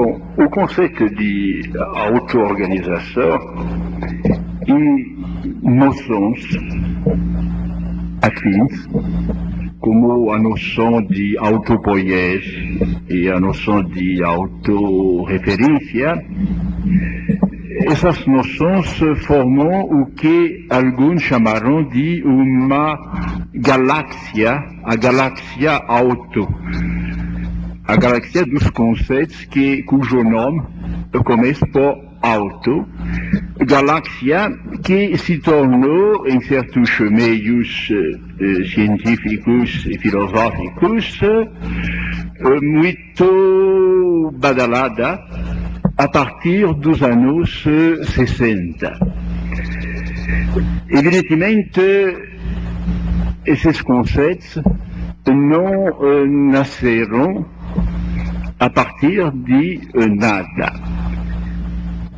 Bom, o conceito de auto-organização e noções afins, como a noção de autopoiese e a noção de autorreferência, essas noções formam o que alguns chamarão de uma galáxia, a galáxia auto. A galáxia dos conceitos cujo nome começa por auto, galáxia que se tornou, em certos meios científicos e filosóficos, muito badalada a partir dos anos 60. Evidentemente, esses conceitos não nasceram a partir de nada.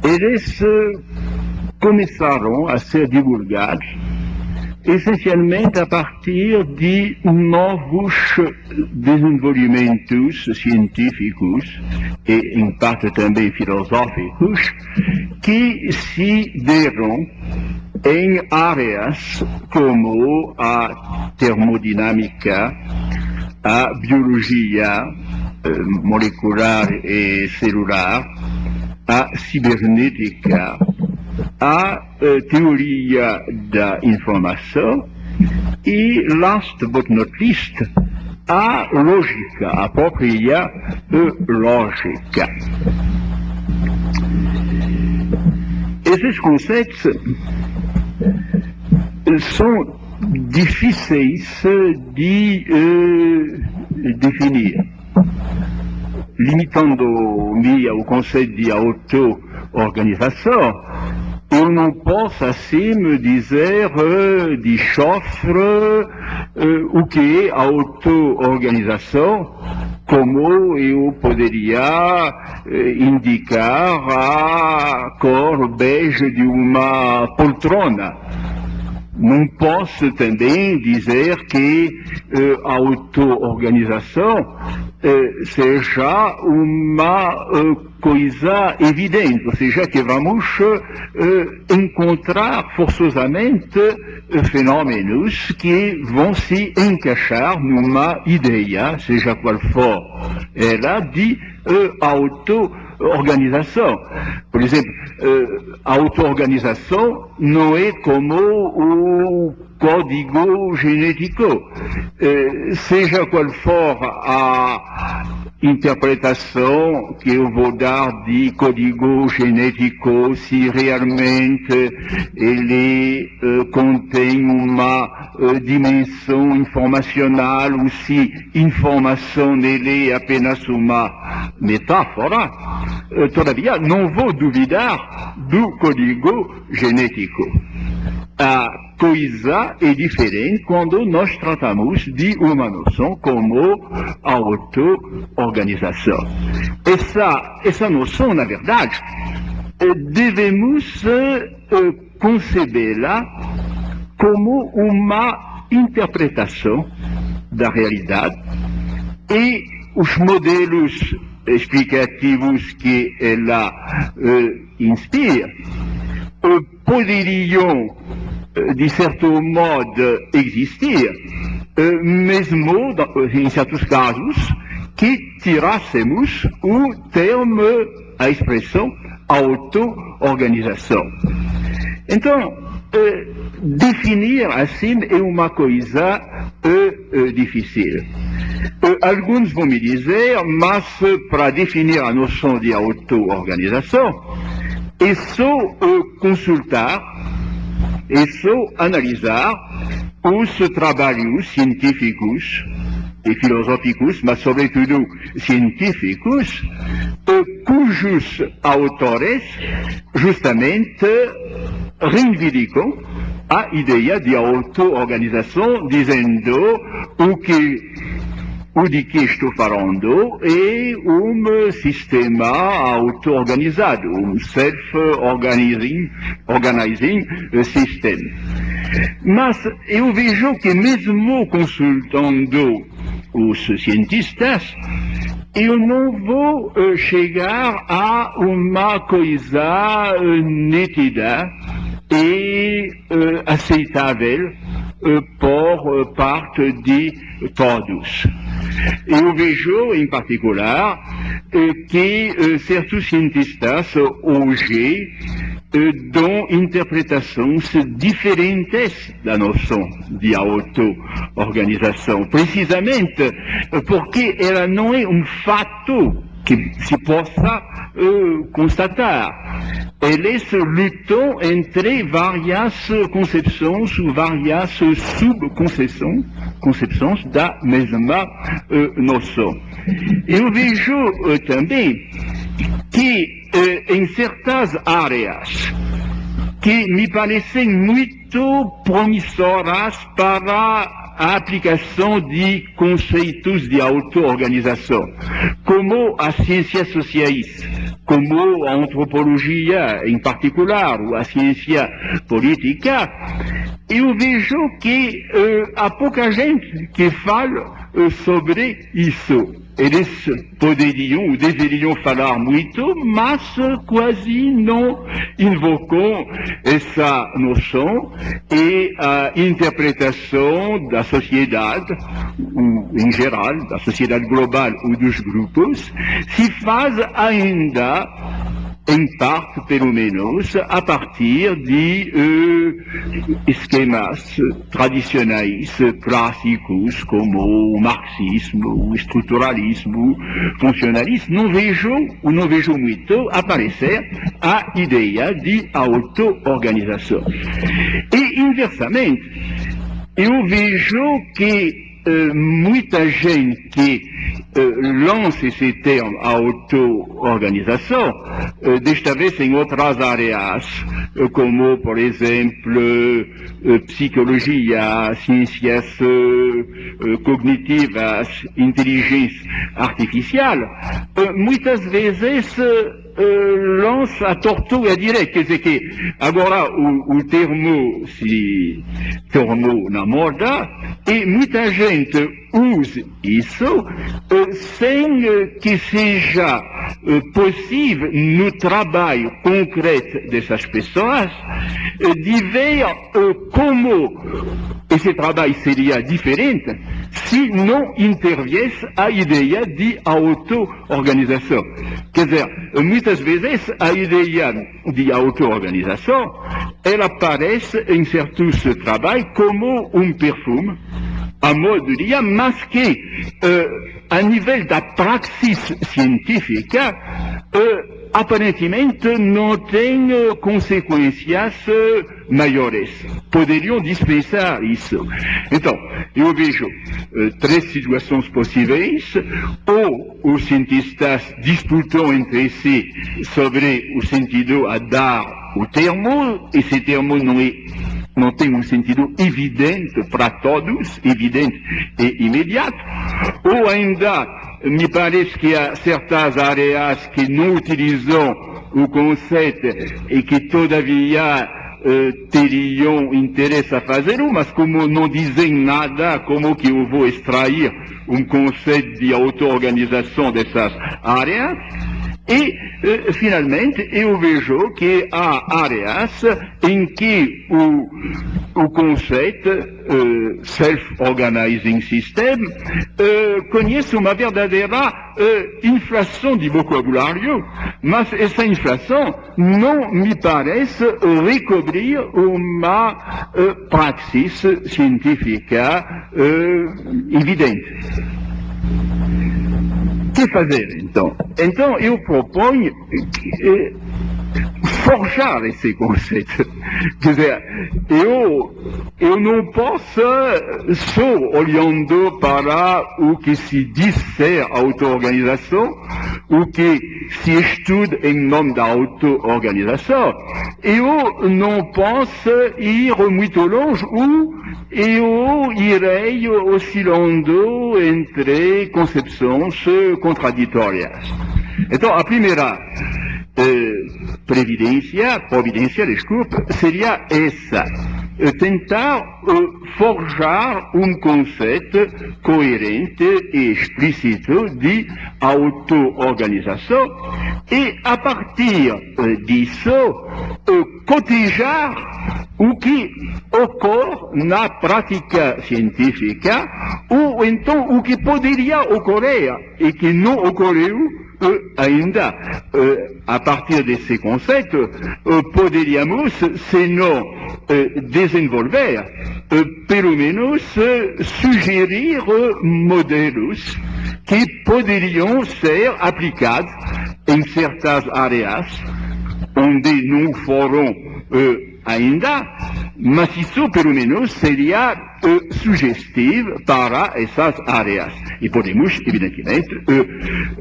Eles começaram a ser divulgados essencialmente a partir de novos desenvolvimentos científicos e, em parte, também filosóficos, que se deram em áreas como a termodinâmica, a biologia molecular e celular, a cibernética, a teoria da informação e, last but not least, a lógica, a própria lógica. Esses conceitos são difíceis de definir. Limitando-me ao conceito de auto-organização, eu não posso assim dizer de chofre o que é auto-organização, como eu poderia indicar a cor bege de uma poltrona. Não posso também dizer que a auto-organização seja uma coisa evidente, ou seja, que vamos encontrar forçosamente fenômenos que vão se encaixar numa ideia, seja qual for ela, de auto-organização. Por exemplo, a auto-organização não é como o código genético. Seja qual for a interpretação que eu vou dar de código genético, se realmente ele contém uma dimensão informacional ou se informação nele é apenas uma metáfora, todavia não vou duvidar do código genético. A coisa é diferente quando nós tratamos de uma noção como auto-organização. Essa noção, na verdade, devemos concebê-la como uma interpretação da realidade e os modelos explicativos que ela inspira poderiam, de certo modo, existir, mesmo em certos casos, que tirássemos o termo, a expressão auto-organização. Então, definir assim é uma coisa difícil. Alguns vão me dizer, mas para definir a noção de auto-organização, é só consultar, é só analisar os trabalhos científicos e filosóficos, mas sobretudo científicos, cujos autores justamente reivindicam a ideia de auto-organização, dizendo o de que estou falando é um sistema auto-organizado, um self-organizing system. Mas eu vejo que mesmo consultando os cientistas, eu não vou chegar a uma coisa nítida e aceitável por parte de todos. Eu vejo, em particular, que certos cientistas hoje dão interpretações diferentes da noção de auto-organização, precisamente porque ela não é um fato que se possa constatar. Eles lutam entre várias concepções ou várias subconcepções da mesma noção. Eu vejo também que em certas áreas que me parecem muito promissoras para a aplicação de conceitos de auto-organização, como as ciências sociais, como a antropologia em particular, ou a ciência política, eu vejo que há pouca gente que fala sobre isso. Eles poderiam ou deveriam falar muito, mas quase não invocam essa noção e a interpretação da sociedade, em geral, da sociedade global ou dos grupos, se faz ainda, em parte, pelo menos, a partir de esquemas tradicionais, clássicos, como o marxismo, o estruturalismo, o funcionalismo. Não vejo muito aparecer a ideia de auto-organização. E, inversamente, eu vejo que muita gente que lança esse termo auto-organização, desta vez em outras áreas, como, por exemplo, psicologia, ciências cognitivas, inteligência artificial, muitas vezes lança a tortura e a direita, quer dizer que agora o termo se tornou na moda e muita gente usa isso sem que seja possível no trabalho concreto dessas pessoas de ver como esse trabalho seria diferente se não interviesse a ideia de auto-organização. Quer dizer, muitas vezes a ideia de auto-organização ela aparece em certos trabalhos como um perfume, a modo de mas que a nível da praxis científica aparentemente não tem consequências maiores. Poderiam dispensar isso. Então, eu vejo três situações possíveis. Ou os cientistas disputam entre si sobre o sentido a dar o termo, esse termo não tem um sentido evidente para todos, evidente e imediato, ou ainda me parece que há certas áreas que não utilizam o conceito e que todavia teriam interesse a fazê-lo, mas como não dizem nada, como que eu vou extrair um conceito de auto-organização dessas áreas? E, finalmente, eu vejo que há áreas em que o conceito self-organizing system conhece uma verdadeira inflação de vocabulário, mas essa inflação não me parece recobrir uma praxis científica evidente. O que fazer, então? Então, eu proponho forjar esse conceito. Quer dizer, eu não posso, só olhando para o que se diz ser auto-organização, o que se estuda em nome da auto-organização, eu não posso ir muito longe, ou eu irei oscilando entre concepções contraditórias. Então, a primeira providência, desculpa, seria essa. tentar forjar conceito coerente e explícito de auto-organização e, a partir disso, cotejar o que ocorre na prática científica ou então o que poderia ocorrer e que não ocorreu ainda. A partir desse conceito, poderíamos, se não desenvolver, pelo menos sugerir modelos que poderiam ser aplicados em certas áreas onde não foram ainda, mas isso pelo menos seria sugestivo para essas áreas. E podemos, evidentemente,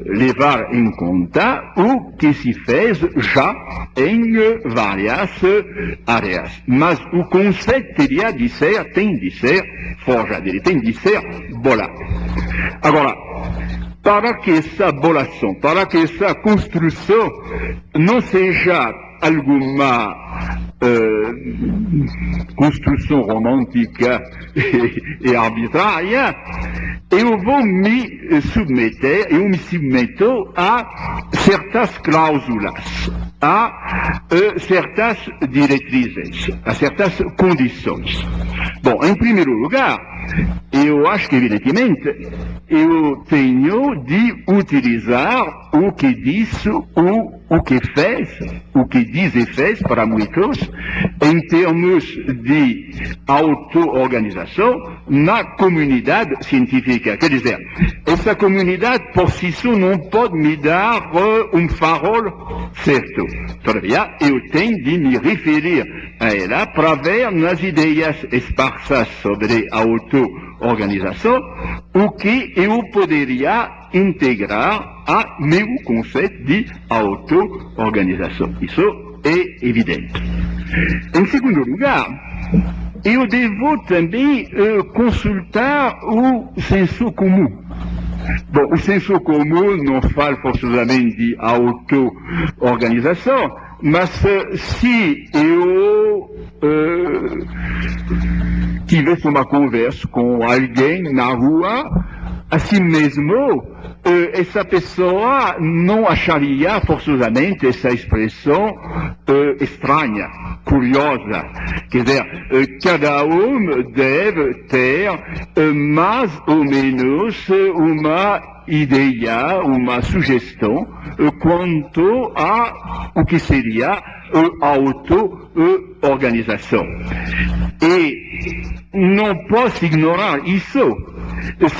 levar em conta o que se fez já em várias áreas. Mas o conceito tem de ser forjado, ele tem de ser bolado. Agora, para que essa bolação, para que essa construção não seja alguma construção romântica e arbitrária, eu me submeto a certas cláusulas, a certas diretrizes, a certas condições. Bom, em primeiro lugar, eu acho que, evidentemente, eu tenho de utilizar o que disse, o que fez, o que diz e fez para muitos, em termos de auto-organização na comunidade científica. Quer dizer, essa comunidade por si só não pode me dar farol certo. Todavia, eu tenho de me referir a ela para ver nas ideias esparsas sobre auto-organização o que eu poderia integrar a meu conceito de auto-organização. Isso é evidente. Em segundo lugar, eu devo também consultar o senso comum. Bom, o senso comum não fala forçosamente de auto-organização, mas se eu tivesse uma conversa com alguém na rua, assim mesmo, essa pessoa não acharia forçosamente essa expressão estranha, curiosa. Quer dizer, cada um deve ter mais ou menos uma ideia, uma sugestão quanto a o que seria auto-organização. E não posso ignorar isso.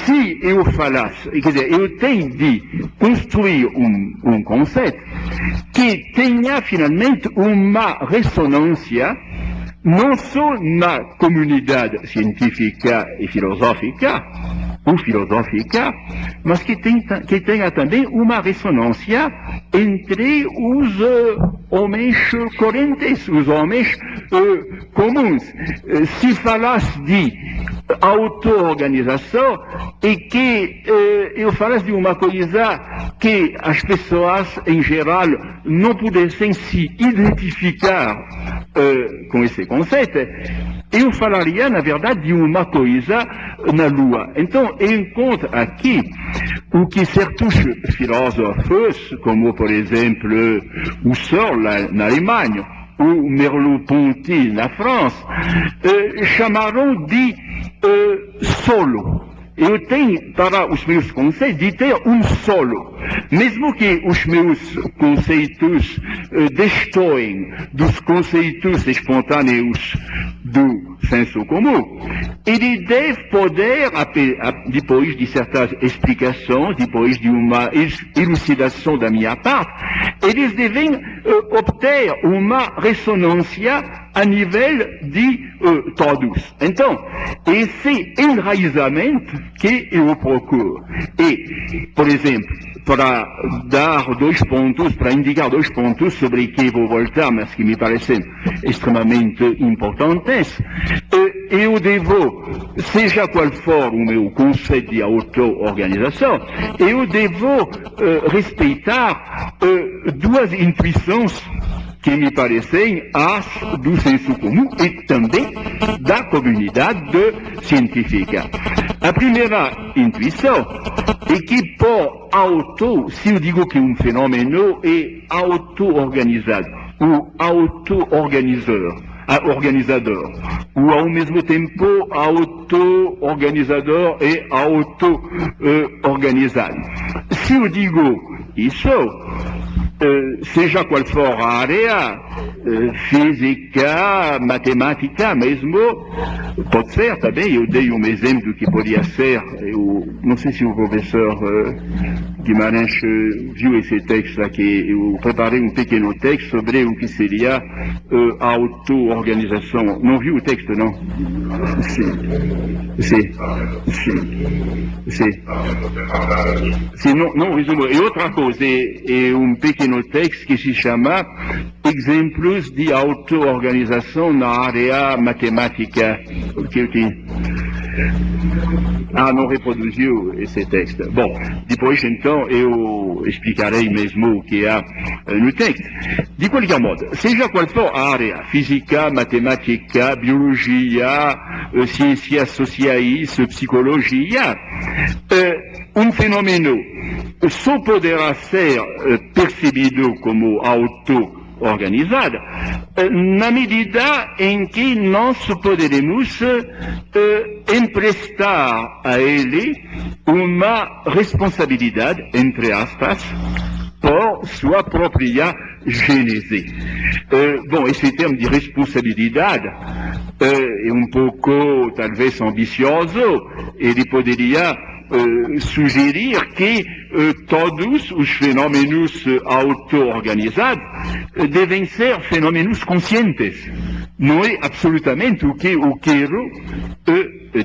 Se eu falasse, quer dizer, eu tenho de construir um conceito que tenha finalmente uma ressonância não só na comunidade científica e filosófica, mas que tenha também uma ressonância entre os homens correntes, os homens comuns. Se falasse de auto-organização e que eu falasse de uma coisa que as pessoas em geral não pudessem se identificar com esse conceito, eu falaria, na verdade, de uma coisa na Lua. Então, eu encontro aqui o que certos filósofos, como, por exemplo, Husserl na Alemanha, ou Merleau-Ponty na França, chamaram de solo. Eu tenho, para os meus conceitos, de ter um solo. Mesmo que os meus conceitos destoem dos conceitos espontâneos do senso comum, ele deve poder, depois de certas explicações, depois de uma elucidação da minha parte, eles devem obter uma ressonância a nível de todos. Então, esse enraizamento que eu procuro. E, por exemplo, para indicar dois pontos sobre que vou voltar, mas que me parecem extremamente importantes, eu devo, seja qual for o meu conceito de auto-organização, eu devo respeitar duas intuições que me parecem as do senso comum e também da comunidade científica. A primeira intuição é que se eu digo que um fenômeno é auto-organizado, ou auto-organizador, ou ao mesmo tempo auto-organizador e auto-organizado. Se eu digo isso, seja qual for a área, física, matemática mesmo, pode ser também. Eu dei um exemplo que podia ser, não sei se o professor Guimarães viu esse texto aqui, eu preparei um pequeno texto sobre o que seria a auto-organização. Não viu o texto, não? Sim, não resumo. E outra coisa, é um pequeno texto que se chama Exemplos de auto-organização na área matemática. Não reproduziu esse texto. Bom, depois então eu explicarei mesmo o que há no texto. De qualquer modo, seja qual for a área, física, matemática, biologia, ciências sociais, psicologia, um fenômeno só poderá ser percebido como auto-organizado na medida em que nós poderemos emprestar a ele uma responsabilidade, entre aspas, por sua própria gênese. Bom, esse termo de responsabilidade é um pouco, talvez, ambicioso. Ele poderia sugerir que todos os fenômenos auto-organizados devem ser fenômenos conscientes. Não é absolutamente o que eu quero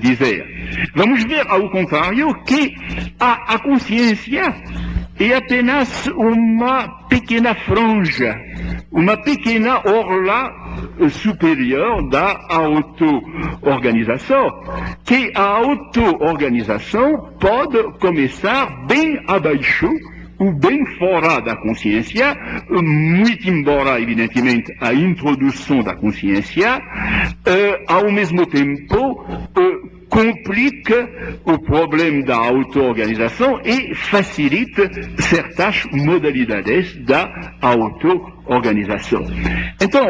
dizer. Vamos ver, ao contrário, que a consciência é apenas uma pequena franja, uma pequena orla superior da auto-organização, que a auto-organização pode começar bem abaixo ou bem fora da consciência, muito embora, evidentemente, a introdução da consciência, ao mesmo tempo, complica o problema da auto-organização e facilita certas modalidades da auto-organização. Então,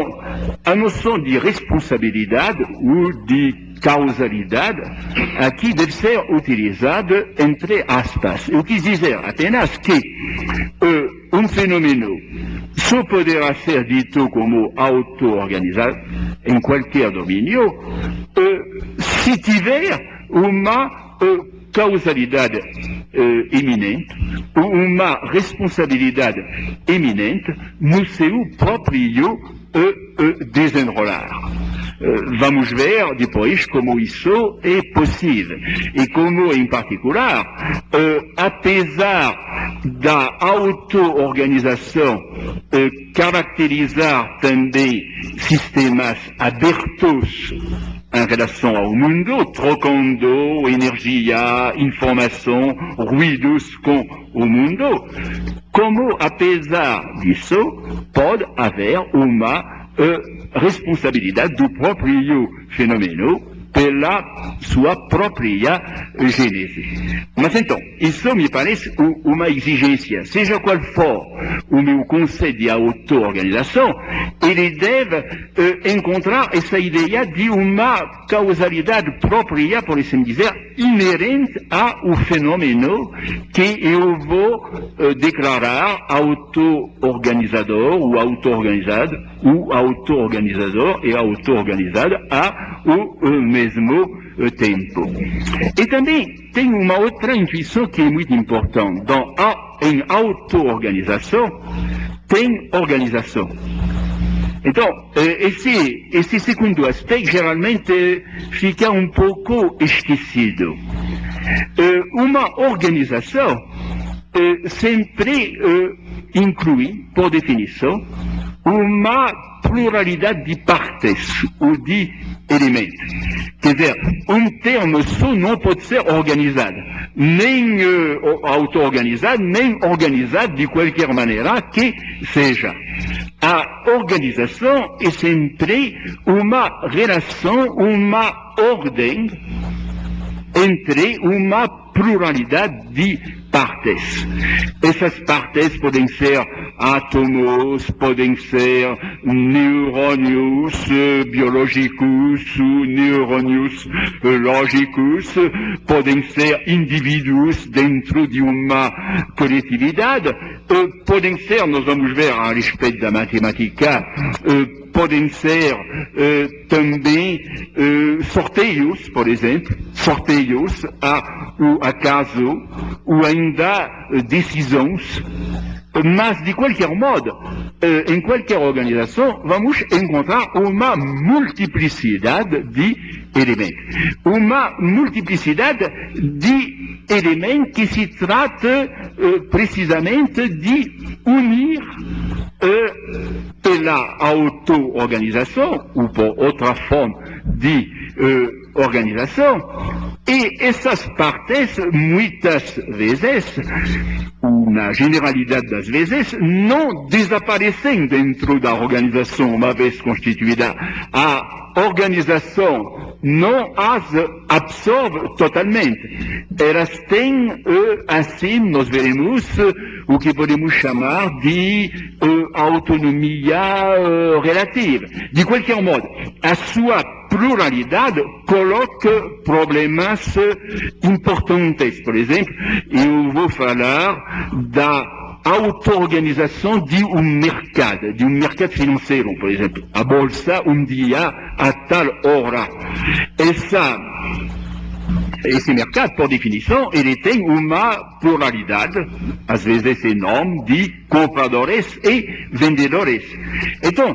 a noção de responsabilidade ou de causalidade aqui deve ser utilizada entre aspas. Eu quis dizer apenas que um fenômeno só poderá ser dito como auto-organizado em qualquer domínio se tiver uma causalidade eminente, uma responsabilidade eminente no seu próprio desenrolar. Vamos ver depois como isso é possível e como, em particular, apesar da auto-organização caracterizar também sistemas abertos em relação ao mundo, trocando energia, informação, ruídos com o mundo, como, apesar disso, pode haver uma responsabilidade do próprio fenômeno pela sua própria gênese. Mas então, isso me parece uma exigência. Seja qual for o meu conceito de auto-organização, ele deve encontrar essa ideia de uma causalidade própria, por assim dizer, inerente ao fenômeno que eu vou declarar auto-organizador ou auto-organizado, ou auto-organizador e auto-organizado ao mesmo tempo. E também tem uma outra intuição que é muito importante. Em auto-organização, tem organização. Então, esse segundo aspecto geralmente fica um pouco esquecido. Uma organização sempre inclui, por definição, uma pluralidade de partes ou de elementos. Quer dizer, um termo só não pode ser organizado, nem auto-organizado, nem organizado de qualquer maneira que seja. a organização é sempre uma relação, uma ordem entre uma pluralidade de partes. Essas partes podem ser átomos, podem ser neurônios biológicos, neurônios lógicos, podem ser indivíduos dentro de uma coletividade, podem ser, nós vamos ver a respeito da matemática, podem ser também sorteios, por exemplo, sorteios ou acaso, ou ainda decisões, mas de qualquer modo, em qualquer organização, vamos encontrar uma multiplicidade de elementos. Uma multiplicidade de elementos que se trata precisamente de unir pela auto-organização, ou por outra forma de organização, e essas partes, muitas vezes, ou na generalidade das vezes, não desaparecem dentro da organização uma vez constituída. A organização não as absorve totalmente. Elas têm, assim, nós veremos o que podemos chamar de autonomia relativa. De qualquer modo, a sua pluralidade coloca problemas importantes. Por exemplo, eu vou falar da auto-organização de um mercado financeiro, por exemplo. A bolsa, um dia, a tal hora. Esse mercado, por definição, ele tem uma pluralidade, às vezes enorme, de compradores e vendedores. Então,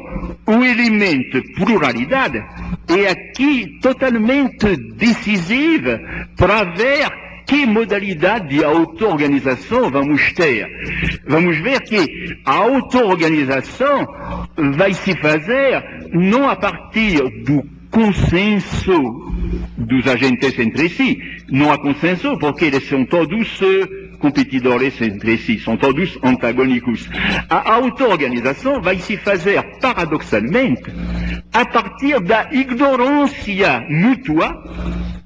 o elemento pluralidade é aqui totalmente decisivo para ver que modalidade de auto-organização vamos ter. Vamos ver que a auto-organização vai se fazer não a partir do consenso dos agentes entre si. Não há consenso porque eles são todos competidores entre si, são todos antagônicos. A auto-organização vai se fazer, paradoxalmente, a partir da ignorância mútua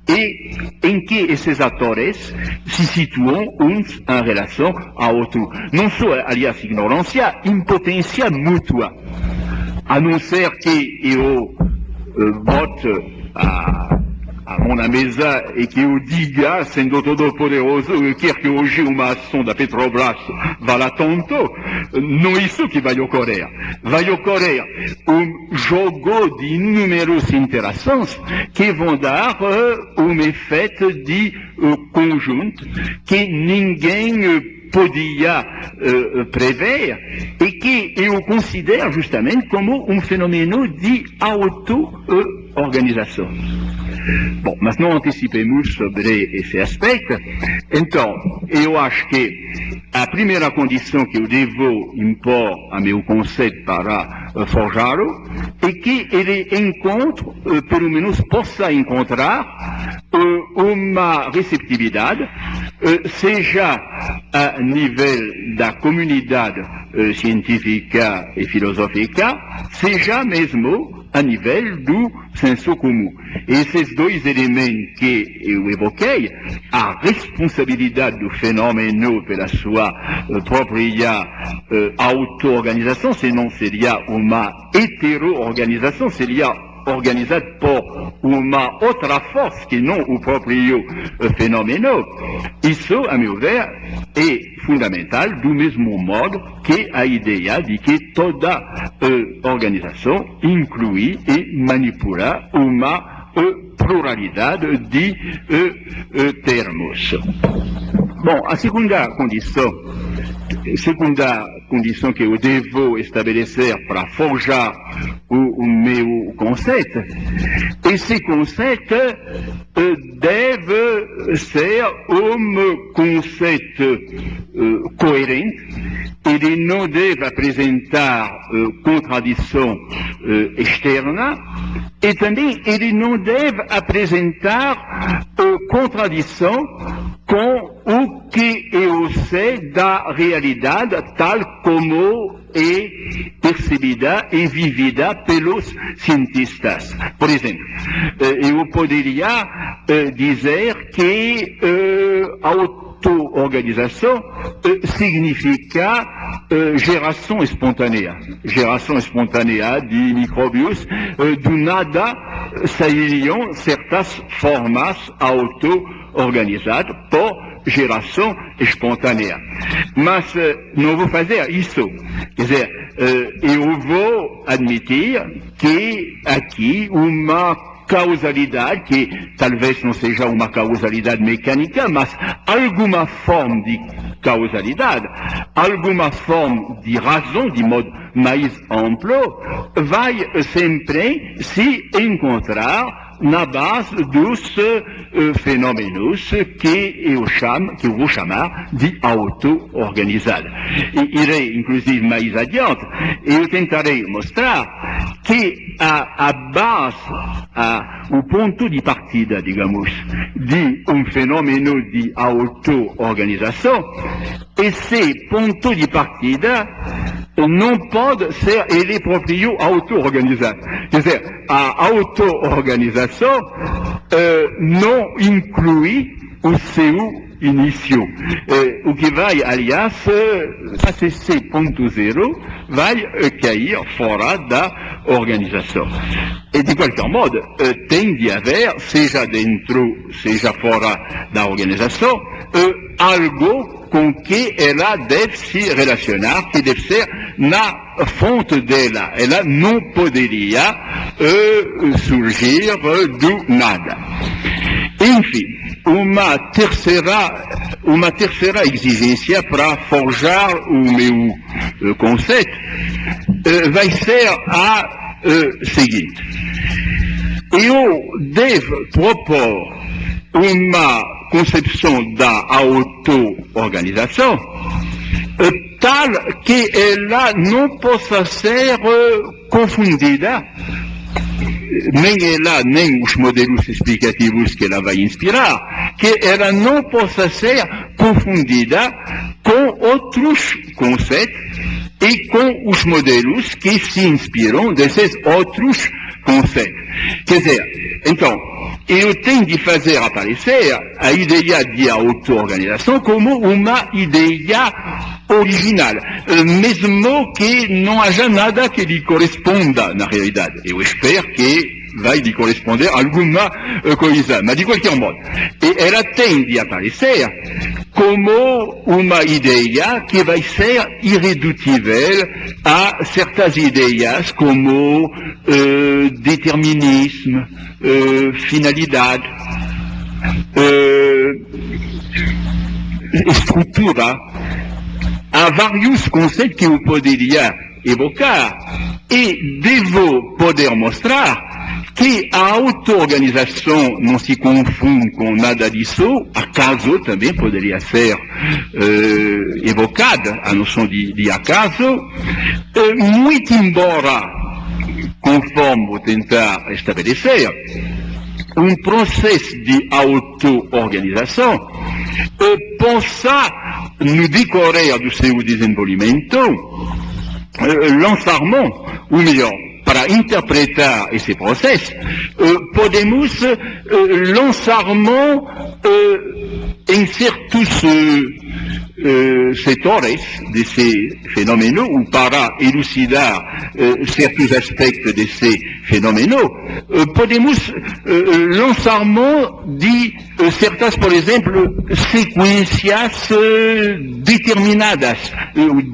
e em que esses atores se situam uns em relação ao outro. Não só, aliás, ignorância, impotência mútua. A não ser que eu bote a mão na mesa e que eu diga, sendo todo poderoso, quer que hoje uma ação da Petrobras valha tanto, não é isso que vai ocorrer. Vai ocorrer um jogo de inúmeras interações que vão dar um efeito de conjunto que ninguém podia prever e que eu considero justamente como um fenômeno de auto-organização. Bom, mas não antecipemos sobre esse aspecto. Então, eu acho que a primeira condição que eu devo impor a meu conceito para forjá-lo é que ele encontre, pelo menos possa encontrar, uma receptividade, seja a nível da comunidade científica e filosófica, seja mesmo a nível do senso comum. Esses dois elementos que eu evoquei, a responsabilidade do fenômeno pela sua própria auto-organização, senão seria uma hetero-organização, seria organizado por uma outra força que não o próprio fenômeno. Isso, a meu ver, é fundamental, do mesmo modo que a ideia de que toda organização inclui e manipula uma pluralidade de termos. Bom, a segunda condição que eu devo estabelecer para forjar o meu conceito, esse conceito deve ser um conceito coerente, ele não deve apresentar contradição externa e também ele não deve apresentar contradição com o que eu sei da realidade tal como é percebida e vivida pelos cientistas. Por exemplo, eu poderia dizer que auto-organização significa geração espontânea de micróbios. Do nada sairiam certas formas auto-organizadas por geração espontânea. Mas não vou fazer isso. Quer dizer, eu vou admitir que aqui uma causalidade, que talvez não seja uma causalidade mecânica, mas alguma forma de causalidade, alguma forma de razão, de modo mais amplo, vai sempre se encontrar na base dos fenômenos que eu vou chamar de auto-organizada. Irei, inclusive, mais adiante, eu tentarei mostrar que a base, o ponto de partida, digamos, de fenômeno de auto-organização, esse ponto de partida não pode ser ele próprio auto-organizado. Quer dizer, a auto-organização não inclui o seu início. O que vai, aliás, esse ponto zero vai cair fora da organização. E, de qualquer modo, tem de haver, seja dentro, seja fora da organização, algo com que ela deve se relacionar, que deve ser na fonte dela. Ela não poderia surgir do nada. Enfim, uma terceira exigência para forjar o meu conceito vai ser a seguinte. Eu devo propor uma concepção da auto-organização tal que ela não possa ser confundida, nem ela, nem os modelos explicativos que ela vai inspirar, que ela não possa ser confundida com outros conceitos e com os modelos que se inspiram desses outros conceitos. Quer dizer, então, eu tenho de fazer aparecer a ideia de auto-organização como uma ideia original, mesmo que não haja nada que lhe corresponda na realidade. Eu espero que vai lhe corresponder alguma coisa, mas de qualquer modo. E ela tem de aparecer como uma ideia que vai ser irredutível a certas ideias como determinismo, finalidade, estrutura. Há vários conceitos que eu poderia evocar e devo poder mostrar que a auto-organização não se confunde com nada disso. Acaso também poderia ser evocada, a noção de acaso, muito embora, conforme vou tentar estabelecer, um processo de auto-organização possa, no decorrer do seu desenvolvimento, lançar mão, ou melhor, para interpretar esse processo, podemos lançar mão em certos setores desse fenômeno, ou para elucidar certos aspectos desse fenômeno, podemos lançar mão de certas, por exemplo, sequências determinadas,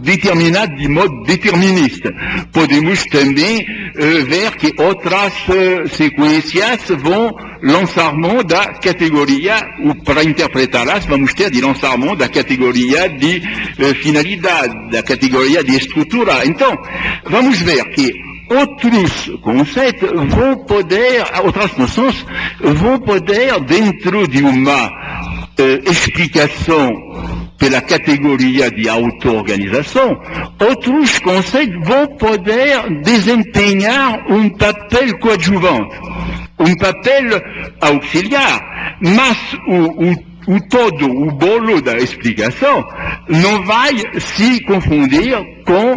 determinadas de modo determinista. Podemos também ver que outras sequências vão lançar mão da categoria, ou para interpretá-las, vamos ter de lançar mão da categoria de finalidade, da categoria de estrutura. Então, vamos ver que outros conceitos vão poder, outras noções vão poder, dentro de uma explicação pela categoria de auto-organização, outros conceitos vão poder desempenhar um papel coadjuvante, um papel auxiliar, mas o o todo o bolo da explicação não vai se confundir com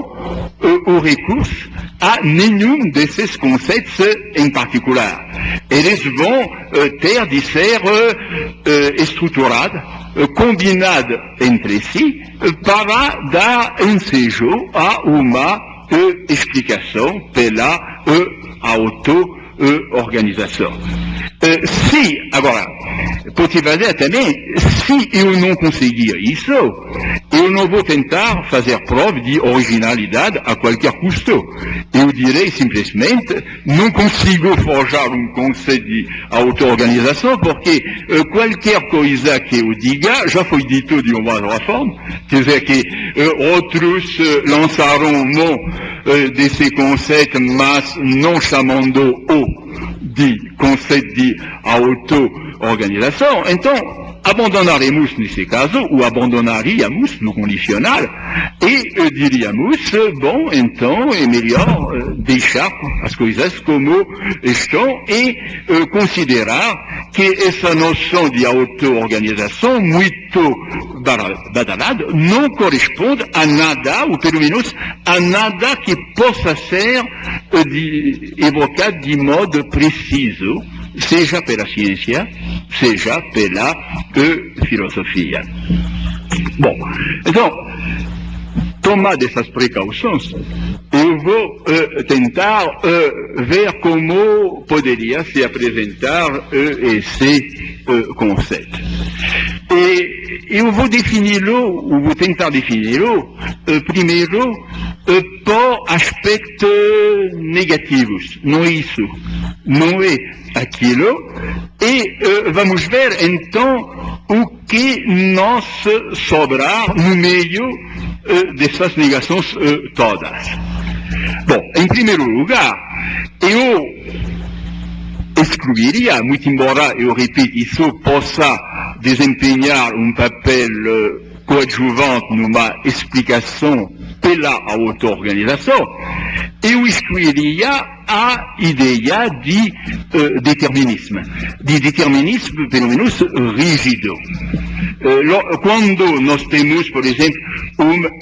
o recurso a nenhum desses conceitos em particular. Eles vão ter de ser estruturados, combinados entre si, para dar ensejo a uma explicação pela auto-organização. Agora, pode fazer também, se eu não conseguir isso, eu não vou tentar fazer prova de originalidade a qualquer custo. Eu direi simplesmente, não consigo forjar um conceito de auto-organização, porque qualquer coisa que eu diga já foi dito de uma outra forma. Quer dizer que outros lançaram mão desse conceito, mas não chamando-o de conceito de auto-organização. Então, abandonaremos nesse caso, ou abandonaríamos no condicional, e diríamos, bom, então é melhor deixar as coisas como estão e considerar que essa noção de auto-organização muito badalada não corresponde a nada, ou pelo menos a nada que possa ser evocado de modo preciso, seja pela ciência, seja pela filosofia. Bom, então, tomado essas precauções, eu vou tentar ver como poderia se apresentar esse conceito. E eu vou defini-lo, ou vou tentar defini-lo, primeiro, por aspectos negativos. Não é isso, não é aquilo. E vamos ver, então, o que nos sobrar no meio dessas negações todas. Bom, em primeiro lugar, eu excluiria, muito embora, eu repito, isso possa desempenhar um papel coadjuvante numa explicação pela auto-organização, eu excluiria a ideia de determinismo pelo menos rígido. Quando nós temos, por exemplo,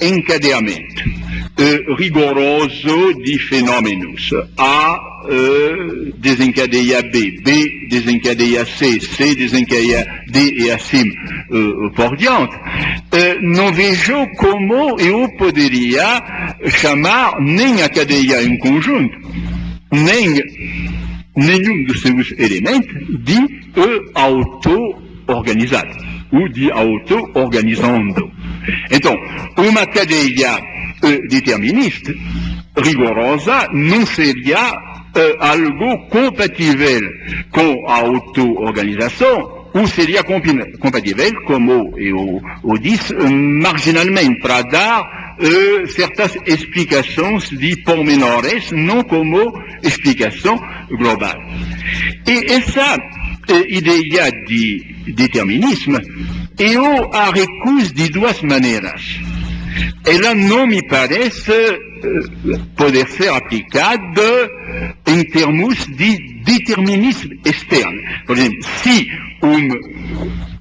encadeamento rigoroso de fenômenos, A desencadeia B, B desencadeia C, C desencadeia D e assim por diante, não vejo como eu poderia chamar nem a cadeia em conjunto, nem nenhum dos seus elementos de auto-organizado, ou de auto-organizando. Então, uma cadeia determinista, rigorosa, não seria algo compatível com a auto-organização, ou seria compatível, como eu disse, marginalmente, para dar certas explicações de pormenores, não como explicação global. E essa ideia de determinismo, eu a recuso de duas maneiras. Ela não me parece poder ser aplicada em termos de determinismo externo. Por exemplo,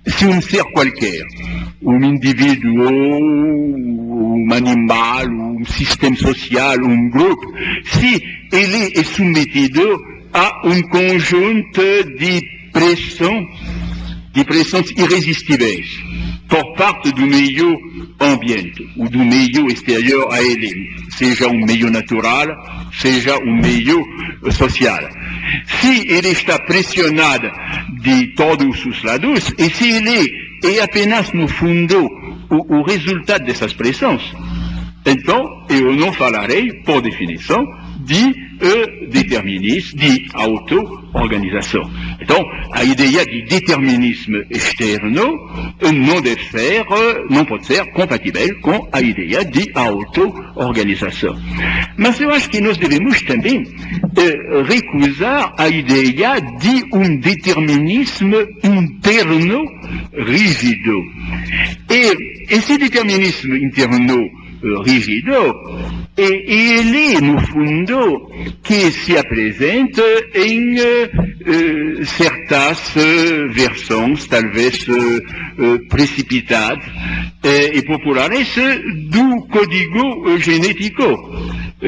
se um ser qualquer, um indivíduo, um animal, um sistema social, um grupo, se ele é submetido a um conjunto de pressões irresistíveis por parte do meio ambiente, ou do meio exterior a ele, seja um meio natural, seja um meio social. Se ele está pressionado de todos os lados, e se ele é apenas, no fundo, o resultado dessas pressões, então eu não falarei, por definição, de determinismo, de auto-organização. Então, a ideia de determinismo externo não pode ser compatível com a ideia de auto-organização. Mas eu acho que nós devemos também recusar a ideia de um determinismo interno rígido. E esse determinismo interno rígido, e ele, no fundo, que se apresenta em certas versões, talvez precipitadas e populares, do código genético.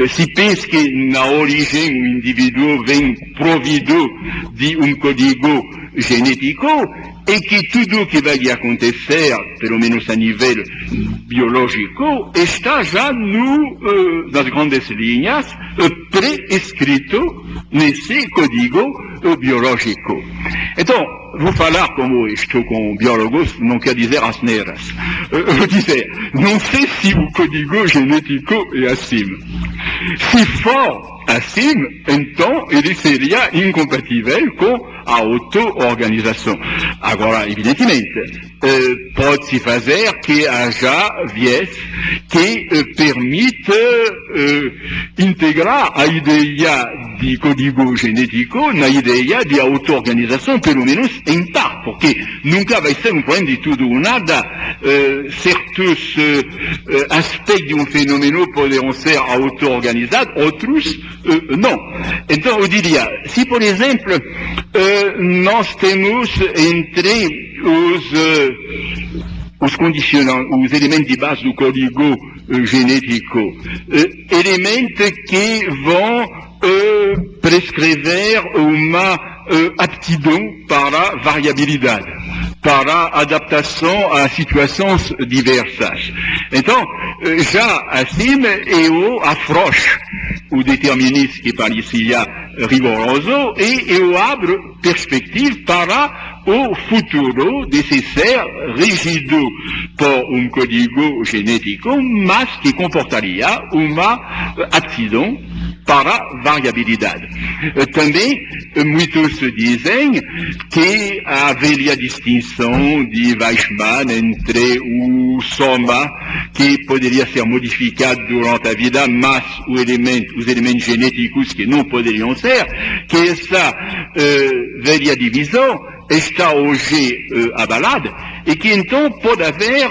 Se pensa que na origem o indivíduo vem provido de código genético e que tudo que vai acontecer, pelo menos a nível biológico, está já nas grandes linhas pré-escrito nesse código biológico. Então, vou falar como estou com biólogos, não quer dizer asneiras. Vou dizer, não sei se o código genético é assim. Se for assim, então ele seria incompatível com a auto-organização. Agora, evidentemente, pode-se fazer que haja viés que permita integrar a ideia de código genético na ideia de auto-organização, pelo menos em parte, porque nunca vai ser problema de tudo ou nada. Certos aspectos de fenômeno poderão ser auto-organizados, outros não. Então, eu diria, se por exemplo, nós temos entre os elementos de base do código genético, elementos que vão prescrever uma aptidão para variabilidade, para adaptação a situações diversas. Então, já assim, eu afrouxo o determinismo que parecia rigoroso e eu abro perspectiva para o futuro desse ser rígido por código genético, mas que comportaria uma aptidão para variabilidade. Também, muitos dizem que a velha distinção de Weissmann entre o soma, que poderia ser modificado durante a vida, mas os elementos genéticos que não poderiam ser, que essa velha divisão está hoje abalada, e que então pode haver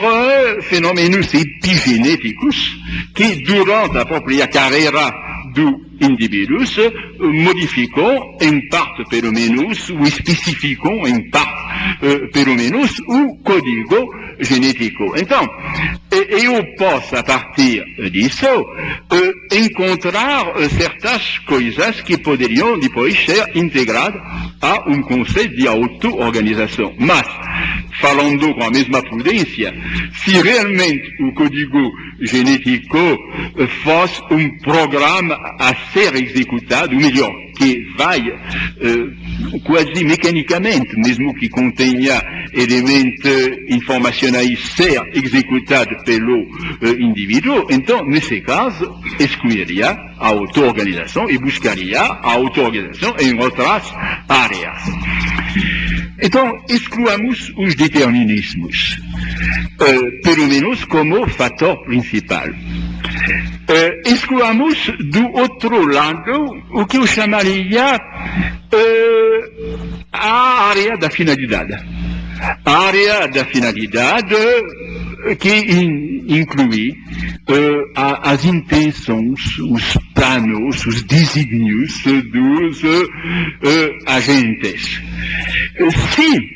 fenômenos epigenéticos que, durante a própria carreira do indivíduos, modificam em parte, pelo menos, ou especificam em parte, pelo menos, o código genético. Então, eu posso, a partir disso, encontrar certas coisas que poderiam depois ser integradas a conceito de auto-organização. Mas, falando com a mesma prudência, se realmente o código genético fosse programa a ser executado, ou melhor, que vai quase mecanicamente, mesmo que contenha elementos informacionais, ser executado pelo indivíduo, então, nesse caso, excluiria a auto-organização e buscaria a auto-organização em outras áreas. Então, excluamos os determinismos, pelo menos como fator principal. Excluamos do outro lado o que eu chamaria a área da finalidade. A área da finalidade que inclui as intenções, os planos, os desígnios dos agentes. Se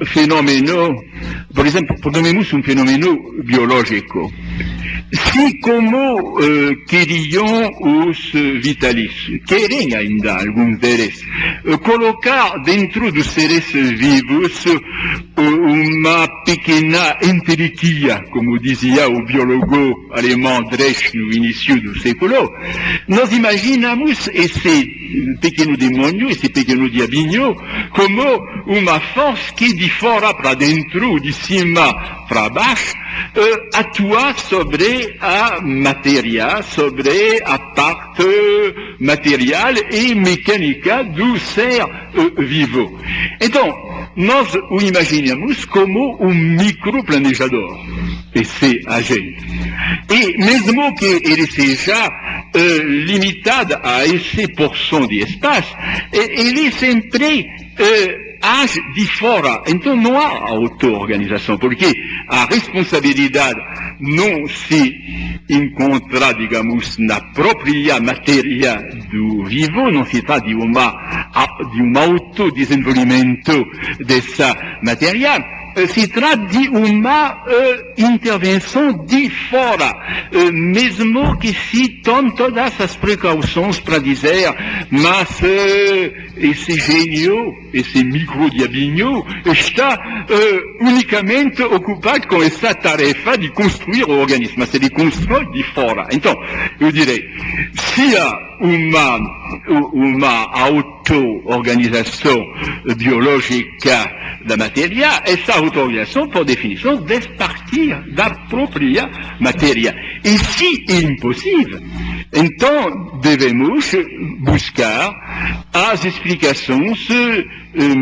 fenômeno, por exemplo, tomemos fenômeno biológico, se como queriam os vitalistas, querem ainda alguns deles, colocar dentro dos seres vivos uma pequena enteriquia, como dizia o biólogo alemão Dresch no início do século, nós imaginamos esse pequeno demônio, esse pequeno diabinho, como uma força que de fora para dentro, de cima para baixo, atua sobre a matéria, sobre a parte material e mecânica do ser vivo. Então, nós o imaginamos como microplanejador, esse agente. E mesmo que ele seja limitado a essa porção de espaço, ele sempre age de fora. Então não há auto-organização, porque a responsabilidade não se encontra, digamos, na própria matéria do vivo, não se trata de um autodesenvolvimento dessa matéria, se trata de uma intervenção de fora, mesmo que se tome todas as precauções para dizer, mas esse gênio, esse micro-diabinho, está unicamente ocupado com essa tarefa de construir o organismo, mas ele constrói de fora. Então, eu direi, se há uma auto-organização biológica da matéria, essa auto-organização, por definição, deve partir da própria matéria. E se é impossível, então devemos buscar as explicações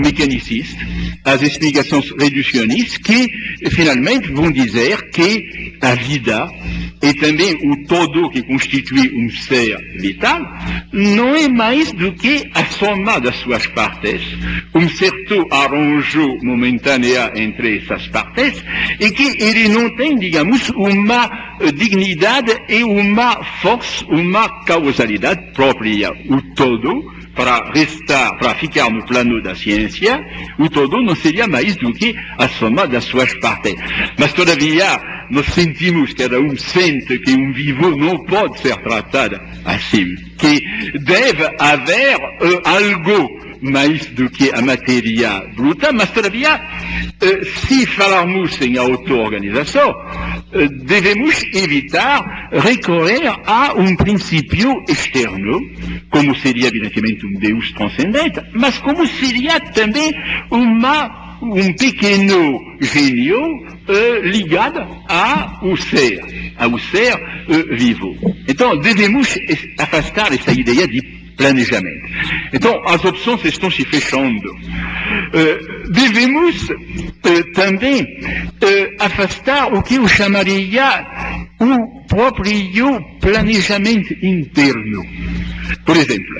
mecanicistas, as explicações reducionistas, que finalmente vão dizer que a vida e também o todo que constitui um ser vital não é mais do que a soma das suas partes, um certo arranjo momentâneo entre essas partes, e que ele não tem, digamos, uma dignidade e uma força, uma causalidade própria. O todo, para ficar no plano da ciência, o todo não seria mais do que a soma das suas partes. Mas todavia, nós sentimos, cada um sente que um vivo não pode ser tratado assim, que deve haver algo mais do que a matéria bruta, mas todavia, se falarmos em auto-organização, devemos evitar recorrer a um princípio externo, como seria evidentemente um Deus transcendente, mas como seria também um pequeno gênio ligado ao ser vivo. Então, devemos afastar essa ideia de planejamento. Então, as opções estão se fechando. Devemos também afastar o que eu chamaria o próprio planejamento interno. Por exemplo,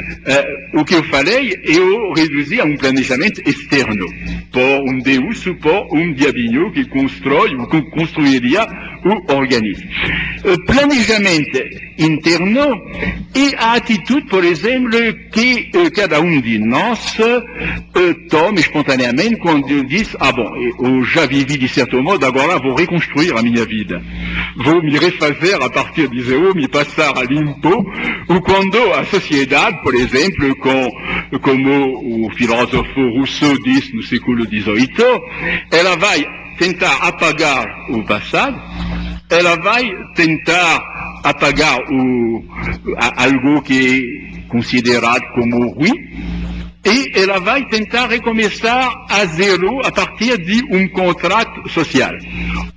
o que eu falei, eu reduzi a um planejamento externo, por um Deus, por um diabinho que constrói, ou que construiria o organismo. Planejamento interno e a atitude, por exemplo, que cada um de nós toma espontaneamente quando diz, eu já vivi de certo modo, agora vou reconstruir a minha vida. Vou me refazer a partir de zero, me passar a limpo, ou quando a sociedade, por exemplo, como o filósofo Rousseau disse no século XVIII, ela vai tentar apagar o passado, ela vai tentar apagar algo que é considerado como ruim, e ela vai tentar recomeçar a zero a partir de um contrato social.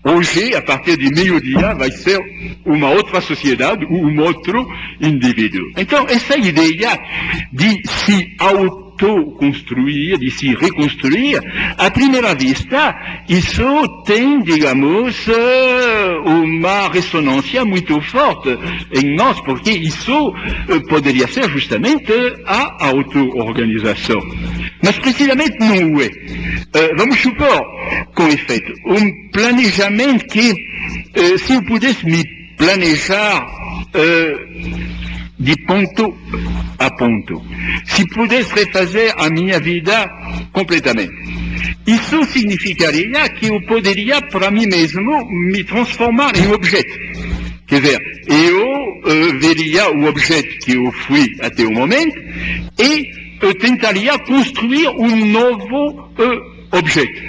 Hoje, a partir de meio-dia, vai ser uma outra sociedade ou um outro indivíduo. Então, essa ideia de se autoconstruir, de se reconstruir, à primeira vista, isso tem, digamos, uma ressonância muito forte em nós, porque isso poderia ser justamente a auto-organização. Mas precisamente não é. Vamos supor, com efeito, um planejamento que, se eu pudesse me planejar de ponto a ponto, se pudesse refazer a minha vida completamente, isso significaria que eu poderia, para mim mesmo, me transformar em objeto. Quer dizer, eu veria o objeto que eu fui até o momento e eu tentaria construir um novo objeto.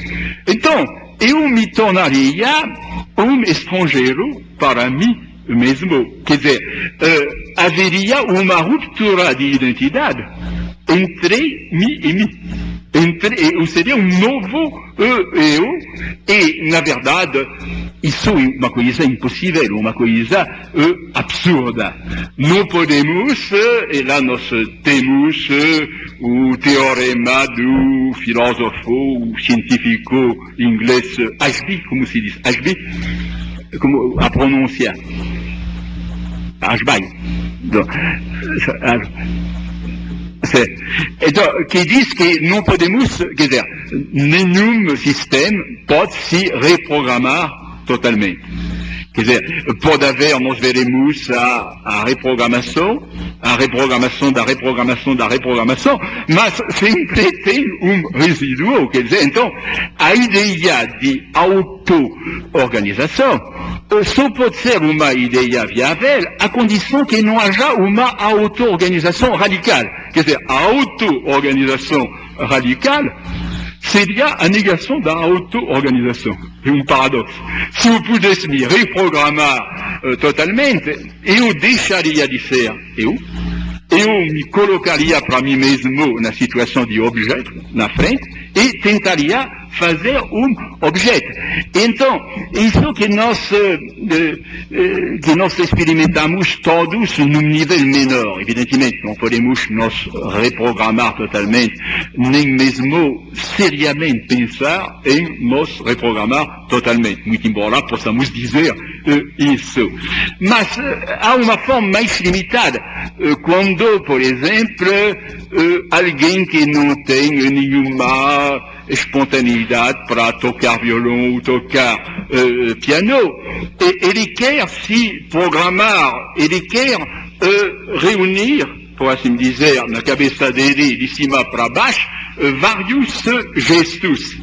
Então, eu me tornaria um estrangeiro para mim mesmo. Quer dizer, haveria uma ruptura de identidade entre mim e mim. Eu seria um novo eu, e, na verdade, isso é uma coisa impossível, uma coisa absurda. Não podemos, e lá nós temos o teorema do filósofo científico inglês Ashby, como se diz, Ashby, como a pronúncia, Ashby. Então, que diz que não podemos, quer dizer, nenhum sistema pode se reprogramar totalmente. Quer dizer, pode haver, nós veremos a reprogramação da reprogramação, mas sempre tem resíduo. Quer dizer, então, a ideia de auto-organização só pode ser uma ideia viável à condição que não haja uma auto-organização radical. Quer dizer, a auto-organização radical seria a negação da auto-organização. É um paradoxo. Se eu pudesse me reprogramar totalmente, eu deixaria de ser eu me colocaria para mim mesmo na situação de objeto, na frente, e tentaria fazer objeto. Então, isso que nós experimentamos todos num nível menor. Evidentemente, não podemos nos reprogramar totalmente, nem mesmo seriamente pensar em nos reprogramar totalmente, muito embora possamos dizer isso. Mas há uma forma mais limitada, quando, por exemplo, alguém que não tem nenhuma espontaneidade para tocar violão ou tocar piano, ele quer se programar, ele quer reunir, por assim dizer, na cabeça dele, de cima para baixo, vários gestos,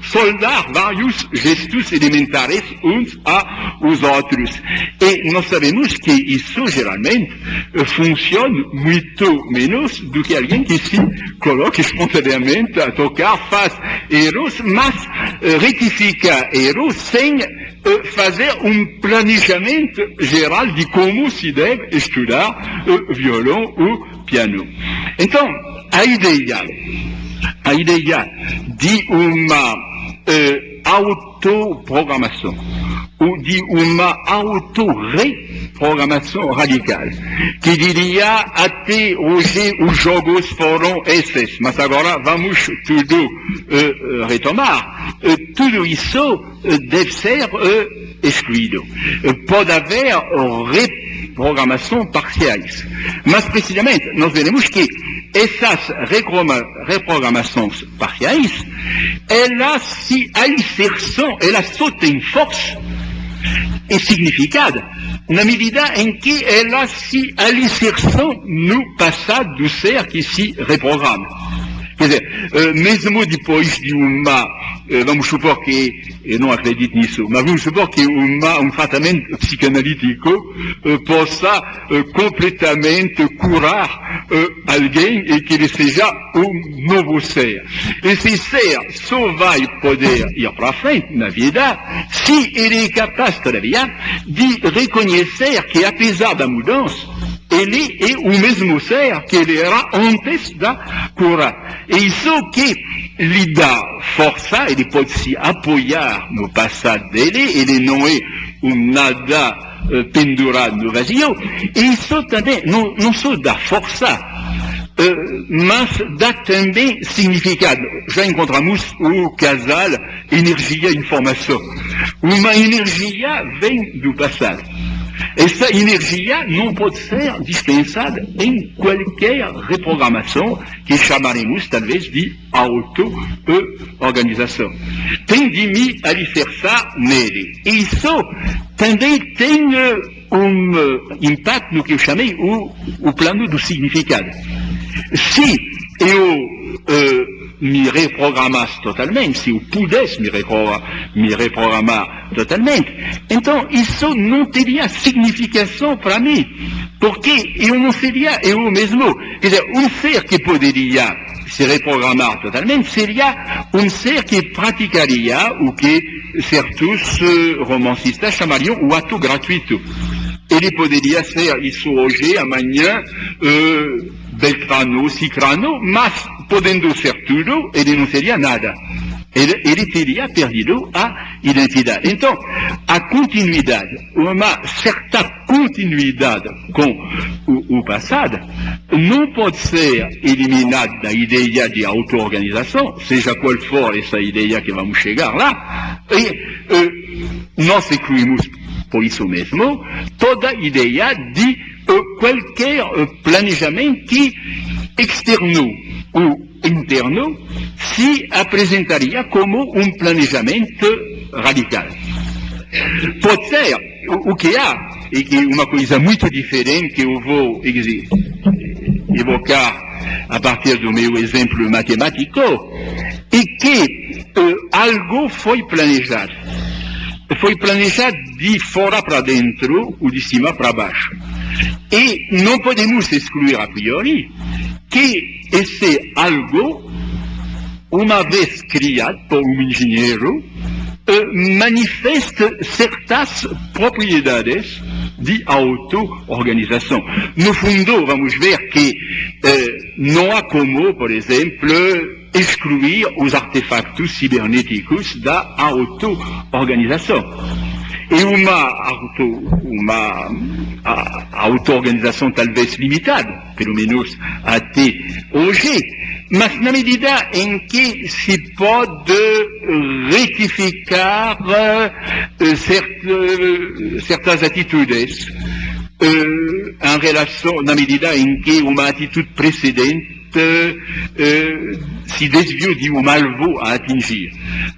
soldar vários gestos elementares uns aos outros. E nós sabemos que isso geralmente funciona muito menos do que alguém que se coloca espontaneamente a tocar, faz erros, mas retifica erros sem fazer um planejamento geral de como se deve estudar violão ou piano. Então, a ideia de uma autoprogramação ou de uma autorreprogramação radical, que diria até hoje os jogos foram esses, mas agora vamos tudo retomar. Tudo isso deve ser excluído. Pode haver reprogramação parciais, mas precisamente nós veremos que essas reprogramações parciais, elas se alicerçam, elas só têm força e significado na medida em que elas se alicerçam no passado do ser que se reprograma. Quer dizer, mesmo depois de uma, vamos supor que, eu não acredito nisso, mas vamos supor que um tratamento psicanalítico possa completamente curar alguém e que ele seja um novo ser. Esse ser só vai poder ir para frente na vida se ele é capaz, todavia, de reconhecer que, apesar da mudança, ele é o mesmo ser que ele era antes da cura. E isso que lhe dá força, ele pode se apoiar no passado dele, ele não é um nada pendurado no vazio, e isso também não só dá força, mas dá também significado. Já encontramos o casal energia e informação. Uma energia vem do passado. Essa energia não pode ser dispensada em qualquer reprogramação que chamaremos talvez de auto-organização. Tem de me alicerçar nele. E isso também tem impacto no que eu chamei o plano do significado. Se eu me reprogramasse totalmente, se eu pudesse me reprogramar totalmente, então isso não teria significação para mim, porque eu não seria eu mesmo. Quer dizer, um ser que poderia se reprogramar totalmente seria um ser que praticaria o que certos romancistas chamariam o ato gratuito. Ele poderia ser isso hoje, amanhã, Beltrano, Cicrano, mas podendo ser tudo, ele não seria nada. Ele teria perdido a identidade. Então, a continuidade, uma certa continuidade com o passado, não pode ser eliminada da ideia de auto-organização, seja qual for essa ideia que vamos chegar lá, e nós excluímos, por isso mesmo, toda ideia de qualquer planejamento que externou ou interno si apresentaria como planejamento radical. Pode ser, o que há, e que é uma coisa muito diferente que eu vou evocar a partir do meu exemplo matemático, é que algo foi planejado. Foi planejado de fora para dentro ou de cima para baixo. E não podemos excluir a priori que esse algo, uma vez criado por um engenheiro, manifesta certas propriedades de auto-organização. No fundo, vamos ver que não há como, por exemplo, excluir os artefatos cibernéticos da auto-organização. E uma auto-organização talvez limitada, pelo menos até hoje, mas na medida em que se pode retificar certas atitudes em relação, na medida em que uma atitude precedente se desviou de um alvo a atingir.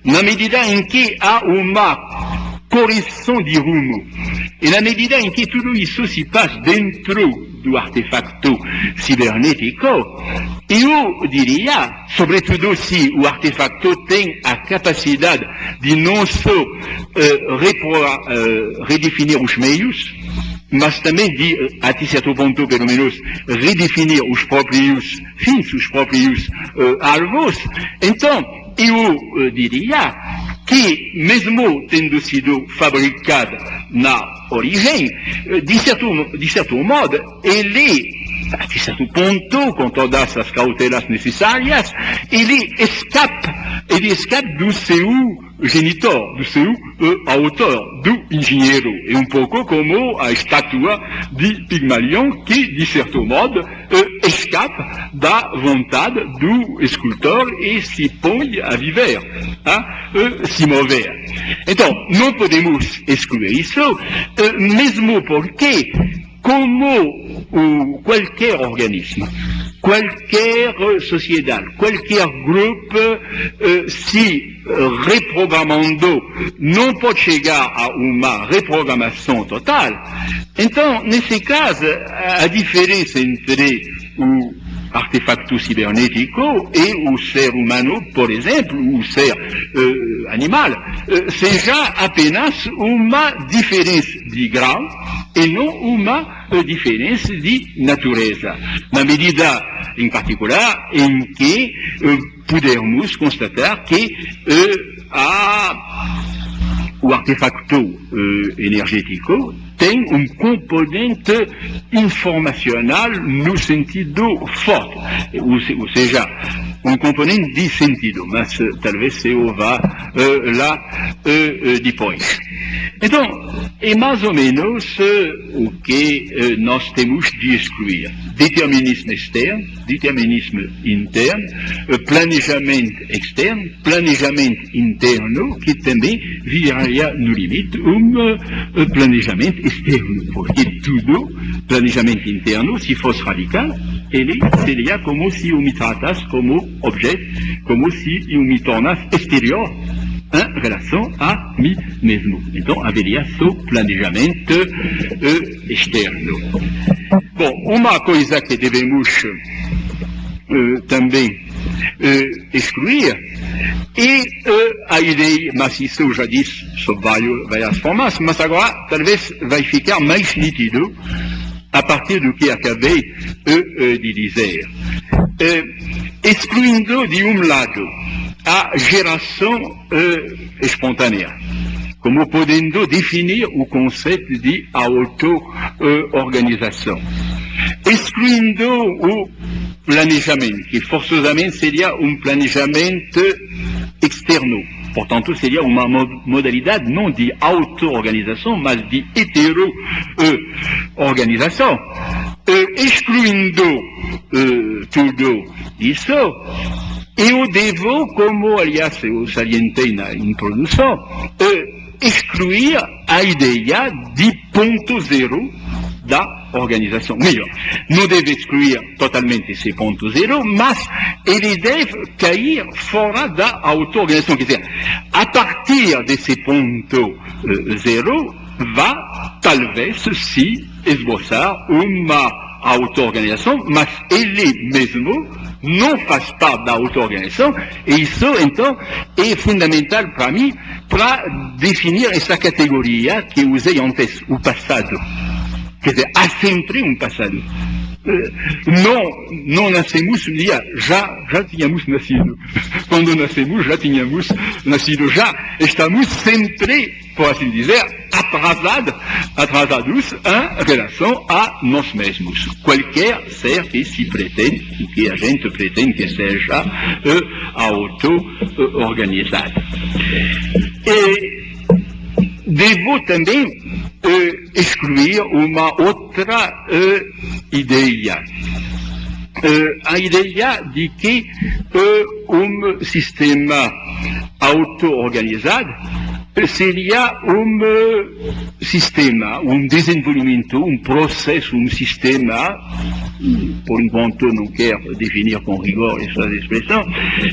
Na medida em que há uma correção de rumo, e na medida em que tudo isso se passa dentro do artefacto cibernético, eu diria, sobretudo se o artefacto tem a capacidade de não só redefinir os meios, mas também de, até certo ponto, pelo menos, redefinir os próprios fins, os próprios alvos. Então, eu diria que, mesmo tendo sido fabricada na origem, de certo modo, ele, a certo ponto, com todas as cautelas necessárias, ele escapa do seu genitor, do seu autor, do engenheiro. É um pouco como a estátua de Pigmalion, que, de certo modo, escapa da vontade do escultor e se põe a viver, se mover. Então, não podemos excluir isso, mesmo porque, como qualquer organismo, qualquer sociedade, qualquer grupo, se reprogramando, não pode chegar a uma reprogramação total. Então, nesse caso, a diferença entre o artefacto cibernético e o ser humano, por exemplo, o ser animal, seja apenas uma diferença de grau e não uma diferença de natureza, na medida, em particular, em que pudermos constatar que o artefacto energético tem um componente informacional no sentido forte, ou seja, um componente de sentido, mas talvez eu vá lá depois. Então, é mais ou menos o que nós temos de excluir. Determinismo externo, determinismo interno, planejamento externo, planejamento interno, que também viraria no limite planejamento externo, porque tudo, planejamento interno, se fosse radical, ele seria como se eu me tratasse como objeto, como se eu me tornasse exterior em relação a mim mesmo. Então, haveria só planejamento externo. Bom, uma coisa que devemos também excluir e a ideia, mas isso eu já disse sobre várias formas, mas agora talvez vai ficar mais nítido a partir do que acabei de dizer. Excluindo de um lado a geração espontânea, como podendo definir o conceito de auto-organização. Excluindo o planejamento, que forçosamente seria um planejamento externo. Portanto, seria uma modalidade não de auto-organização, mas de hetero-organização. Excluindo tudo isso, eu devo, como aliás eu salientei na introdução, excluir a ideia de ponto zero da organização melhor. Não deve excluir totalmente esse ponto zero, mas ele deve cair fora da auto-organização. Quer dizer, a partir desse ponto zero, vai talvez se esboçar uma auto-organização, mas ele mesmo não faz parte da auto-organização, e isso, então, é fundamental para mim, para definir essa categoria que eu usei antes, o passado. Quer dizer, há sempre um passado. Não nascemos um dia, já tínhamos nascido. Quando nascemos, já tínhamos nascido, já estamos sempre, por assim dizer, atrasados em relação a nós mesmos. Qualquer ser que se pretende, que a gente pretende que seja auto-organizado. E devo também excluir uma outra ideia. A ideia de que sistema auto-organizado seria sistema, desenvolvimento, processo, sistema, por enquanto não quero definir com rigor essa expressão,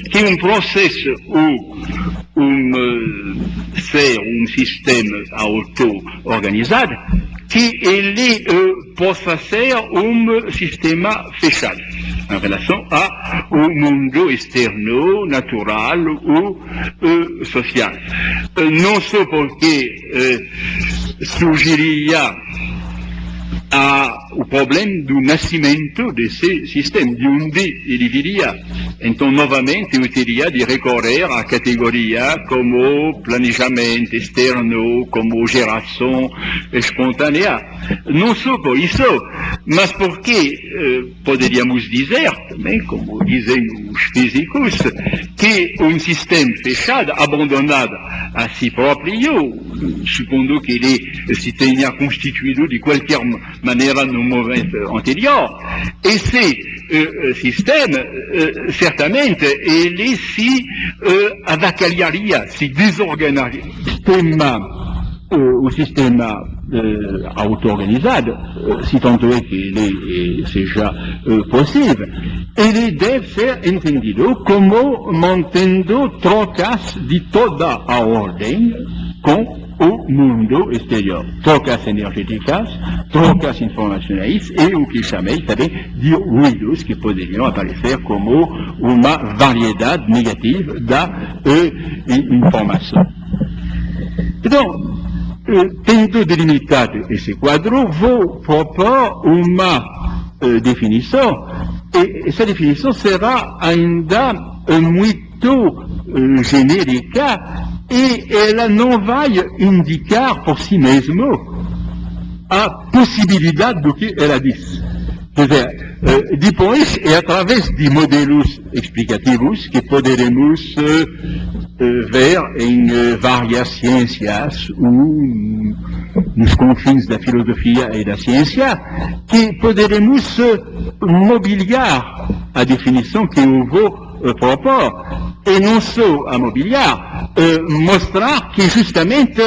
que é processo ou ser sistema auto-organizado, que ele possa ser sistema fechado em relação ao mundo externo, natural ou social. Não só porque surgiria o problema do nascimento desse sistema, de onde ele viria. Então, novamente, eu teria de recorrer à categoria como planejamento externo, como geração espontânea. Não só por isso, mas porque poderíamos dizer, também, como dizem os físicos, que sistema fechado, abandonado a si próprio, supondo que ele se tenha constituído de qualquer maneira no momento anterior, esse sistema, certamente, ele se avacalharia, se desorganizaria. O sistema auto-organizado, se tanto é que ele seja possível, ele deve ser entendido como mantendo trocas de toda a ordem com o mundo exterior. Trocas energéticas, trocas informacionais e o que chamei também de ruídos que poderiam aparecer como uma variedade negativa da informação. Então, tendo delimitado esse quadro, vou propor uma definição, e essa definição será ainda muito genérica, e ela não vai indicar por si mesmo a possibilidade do que ela diz. Quer dizer, depois é através de modelos explicativos que poderemos ver em várias ciências ou nos confins da filosofia e da ciência que poderemos mobiliar a definição que eu vou propor, e não só a mobiliar, mostrar que justamente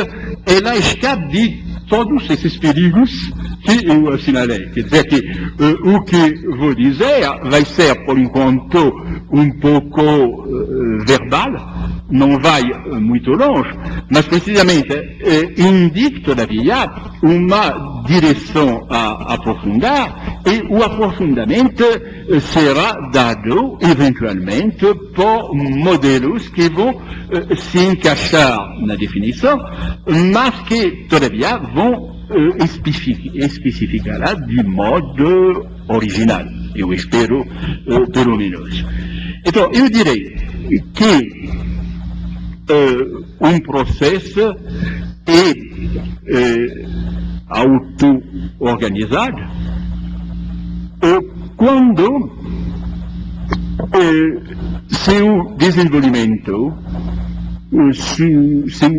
ela escapa de todos esses perigos que eu assinalei. Quer dizer que o que vou dizer vai ser, por enquanto, um pouco verbal, não vai muito longe, mas precisamente indica, todavia, uma direção a aprofundar, e o aprofundamento será dado, eventualmente, por modelos que vão se encaixar na definição, mas que, todavia, vão especificará de modo original, eu espero, pelo menos. Então, eu direi que processo é auto-organizado quando seu desenvolvimento,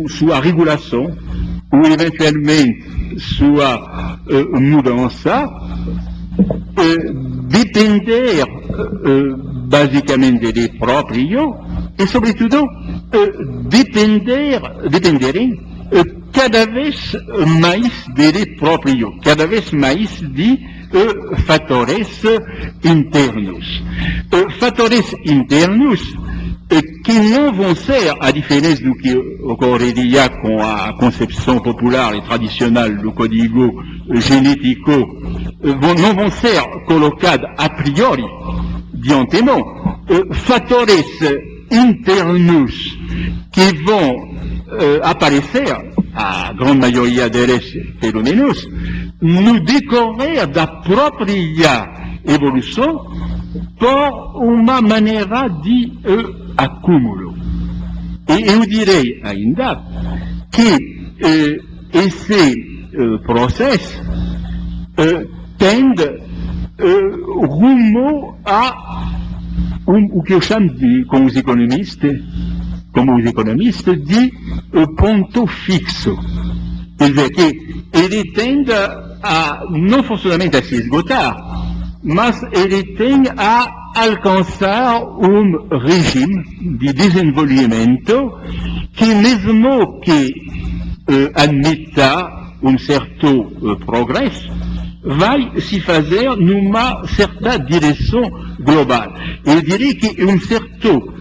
sua regulação, ou eventualmente sua mudança, depender basicamente de próprio e, sobretudo, dependerem cada vez mais dele próprio, cada vez mais de fatores internos. Fatores internos que não vão ser, a diferença do que ocorreria com a concepção popular e tradicional do código genético, não vão ser colocados a priori, de antemão. Fatores internos que vão aparecer, a grande maioria deles, pelo menos, no decorrer da própria evolução, por uma maneira de acúmulo. E eu direi ainda que esse processo tende rumo a o que eu chamo de, como os economistas, de ponto fixo. Quer dizer, que ele tende a, não forçosamente a se esgotar, mas ele tende a alcançar regime de desenvolvimento que, mesmo que admita certo progresso, vai se fazer numa certa direção global. Eu diria que certo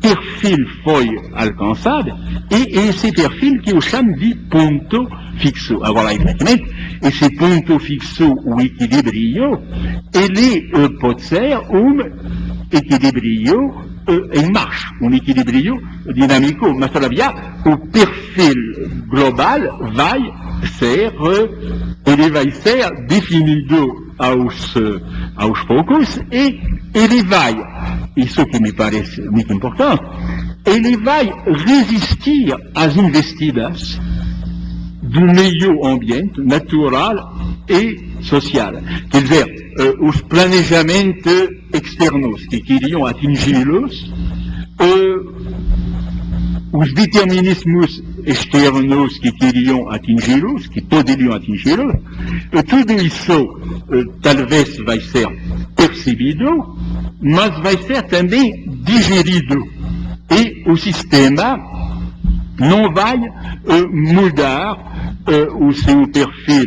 perfil foi alcançado, e esse perfil que eu chamo de ponto fixo. Agora, evidentemente, esse ponto fixo, o equilíbrio, ele pode ser equilíbrio em marcha, equilíbrio dinâmico, mas todavia o perfil global vai ser, ele vai ser definido aos poucos, e ele vai, isso que me parece muito importante, ele vai resistir às investidas do meio ambiente natural e social. Quer dizer, os planejamentos externos que queriam atingi-los, os determinismos externos que queriam atingi-los, que poderiam atingi-los, tudo isso talvez vai ser percebido, mas vai ser também digerido. E o sistema não vai mudar o seu perfil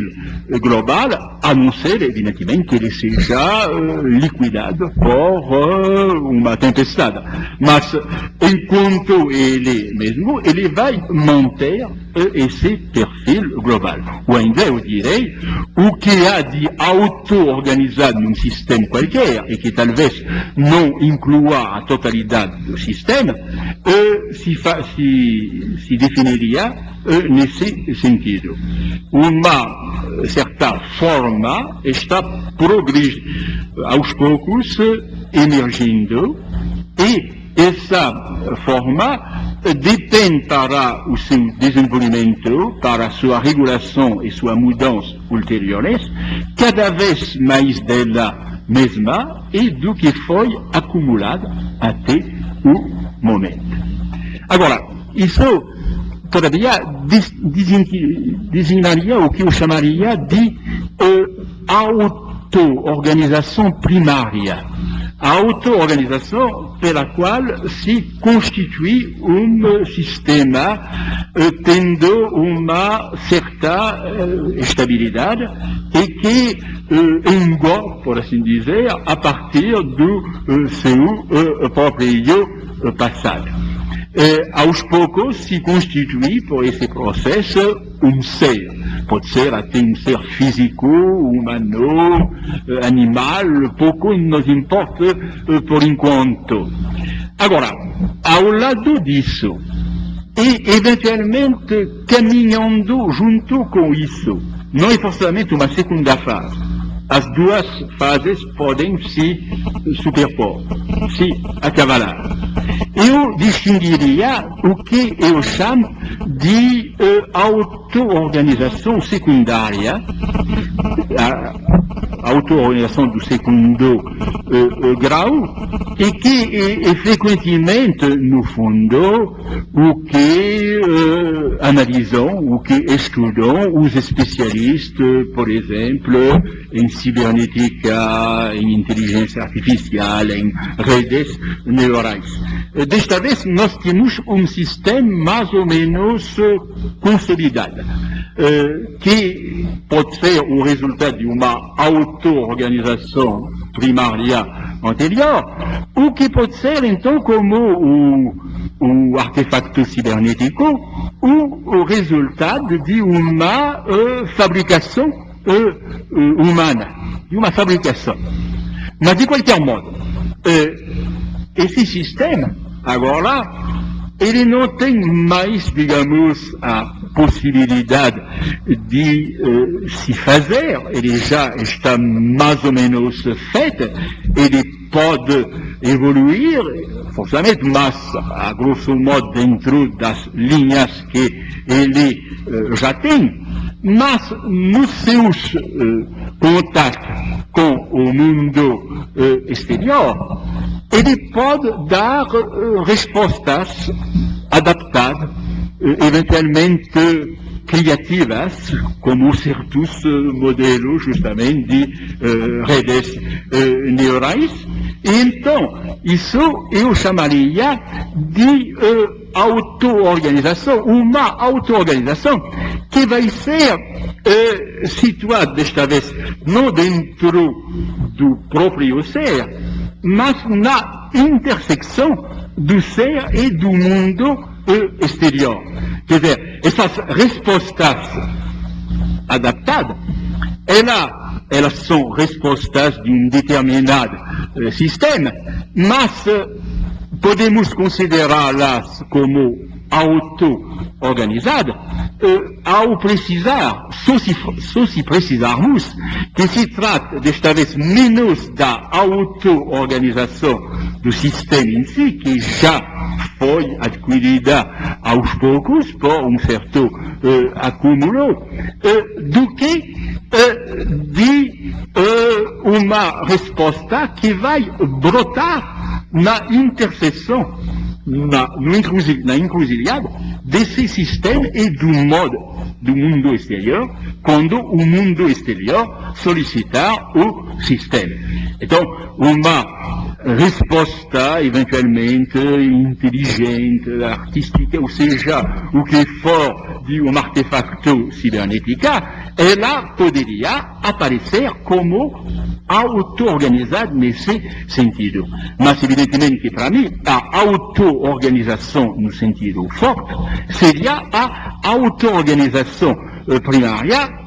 global, a não ser, evidentemente, que ele seja liquidado por uma tempestade. Mas, enquanto ele mesmo, ele vai manter esse perfil global. Ou ainda, eu direi, o que há de auto-organizado num sistema qualquer, e que talvez não inclua a totalidade do sistema, se definiria nesse sentido. Uma certa forma está aos poucos emergindo, e essa forma depende para o seu desenvolvimento, para a sua regulação e sua mudança ulteriores, cada vez mais dela mesma e do que foi acumulado até o momento. Agora, isso todavia designaria o que eu chamaria de auto-organização primária. A auto-organização pela qual se constitui sistema tendo uma certa estabilidade e que engorda, por assim dizer, a partir do seu próprio passado. Aos poucos se constitui por esse processo ser. Pode ser até ser físico, humano, animal, pouco nos importa por enquanto. Agora, ao lado disso, e eventualmente caminhando junto com isso, não é forçosamente uma segunda fase. As duas fases podem se superpor, se acavalar. Eu distinguiria o que eu chamo de auto-organização secundária, auto-organização do segundo grau e que é frequentemente, no fundo, o que analisam, o que estudam os especialistas, por exemplo, em cibernética, em inteligência artificial, em redes neurais. Desta vez, nós temos um sistema mais ou menos consolidado, que pode ser o resultado de uma auto-organização primária anterior, ou que pode ser, então, como o artefacto cibernético, ou o resultado de uma fabricação humana, de uma fabricação. Mas, de qualquer modo, esse sistema, agora, ele não tem mais, digamos, a possibilidade de se fazer, ele já está mais ou menos feito, ele pode evoluir, forçosamente, mas, a grosso modo, dentro das linhas que ele já tem, mas nos seus contatos com o mundo exterior, ele pode dar respostas adaptadas, eventualmente criativas, como certos modelos justamente de redes neurais. E então, isso eu chamaria de auto-organização, uma auto-organização que vai ser situada, desta vez, não dentro do próprio ser, mas na intersecção do ser e do mundo exterior. Quer dizer, essas respostas adaptadas, elas são respostas de um determinado sistema, mas podemos considerá-las como auto-organizadas ao precisar, só se precisarmos que se trata, desta vez, menos da auto-organização do sistema em si, que já foi adquirida aos poucos por um certo acúmulo, do que de uma resposta que vai brotar na interseção, na encruzilhada desse sistema e do mundo exterior, quando o mundo exterior solicitar o sistema. Então, uma resposta eventualmente inteligente, artística, ou seja, o que for de um artefacto cibernética, ela poderia aparecer como auto-organizada nesse sentido. Mas, evidentemente, que para mim, a auto-organização no sentido forte seria a auto-organização primária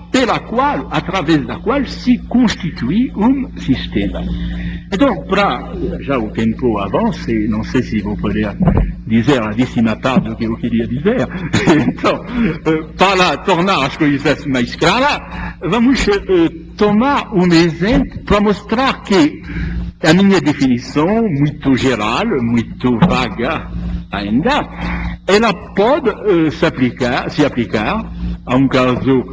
através da qual se constitui um sistema. Então, já o tempo avança, não sei se vou poder dizer a décima parte do que eu queria dizer. Então, para tornar as coisas mais claras, vamos tomar um exemplo para mostrar que a minha definição, muito geral, muito vaga ainda, ela pode se aplicar a um caso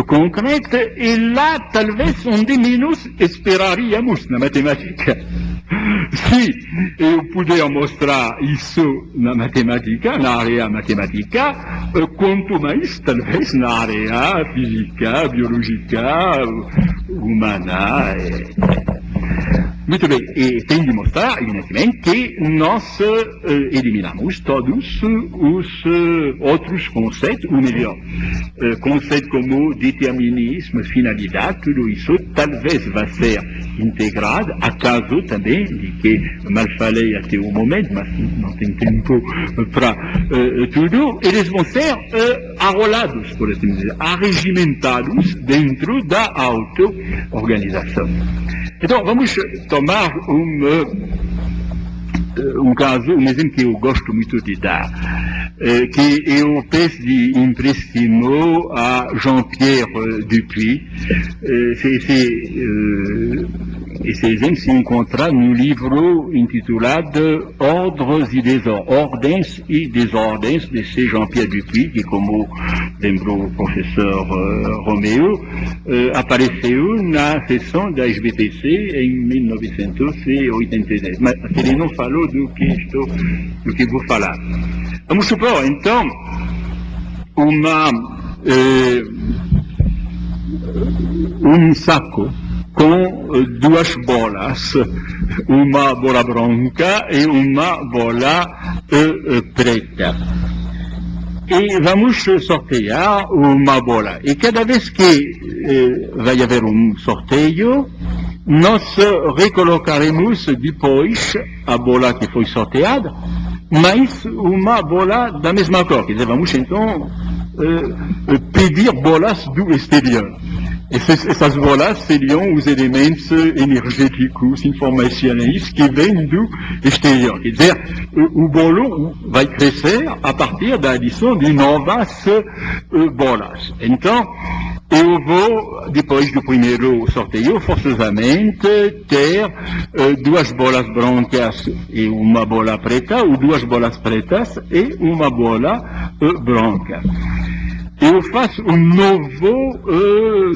concreto, e lá talvez onde menos esperaríamos na matemática. Se eu puder mostrar isso na matemática, na área matemática, quanto mais talvez na área física, biológica, humana. Muito bem, e tem de mostrar, evidentemente, que nós eliminamos todos os outros conceitos, ou melhor, conceitos como determinismo, finalidade, tudo isso talvez vai ser integrado, acaso também, de que mal falei até o momento, mas não tem tempo para tudo, eles vão ser arrolados, por assim dizer, arregimentados dentro da auto-organização. Então, vamos tomar um caso, um exemplo que eu gosto muito de dar, que eu peço de empréstimo a Jean-Pierre Dupuy. esse exemplo se encontra no livro intitulado Ordens e Desordens, de C. Jean-Pierre Dupuy, que, como lembrou o professor Romeu, apareceu na sessão da SBPC em 1986. Mas ele não falou do que vou falar. Vamos supor, então, um saco com duas bolas, uma bola branca e uma bola preta. E vamos sortear uma bola. E cada vez que vai haver um sorteio, nós recolocaremos depois a bola que foi sorteada, mas uma bola da mesma cor. Quer dizer, vamos então pedir bolas do exterior. Essas bolas seriam os elementos energéticos, informacionais que vêm do exterior. Quer dizer, o bolo vai crescer a partir da adição de novas bolas. Então, eu vou, depois do primeiro sorteio, forçosamente ter duas bolas brancas e uma bola preta, ou duas bolas pretas e uma bola branca. Eu faço um novo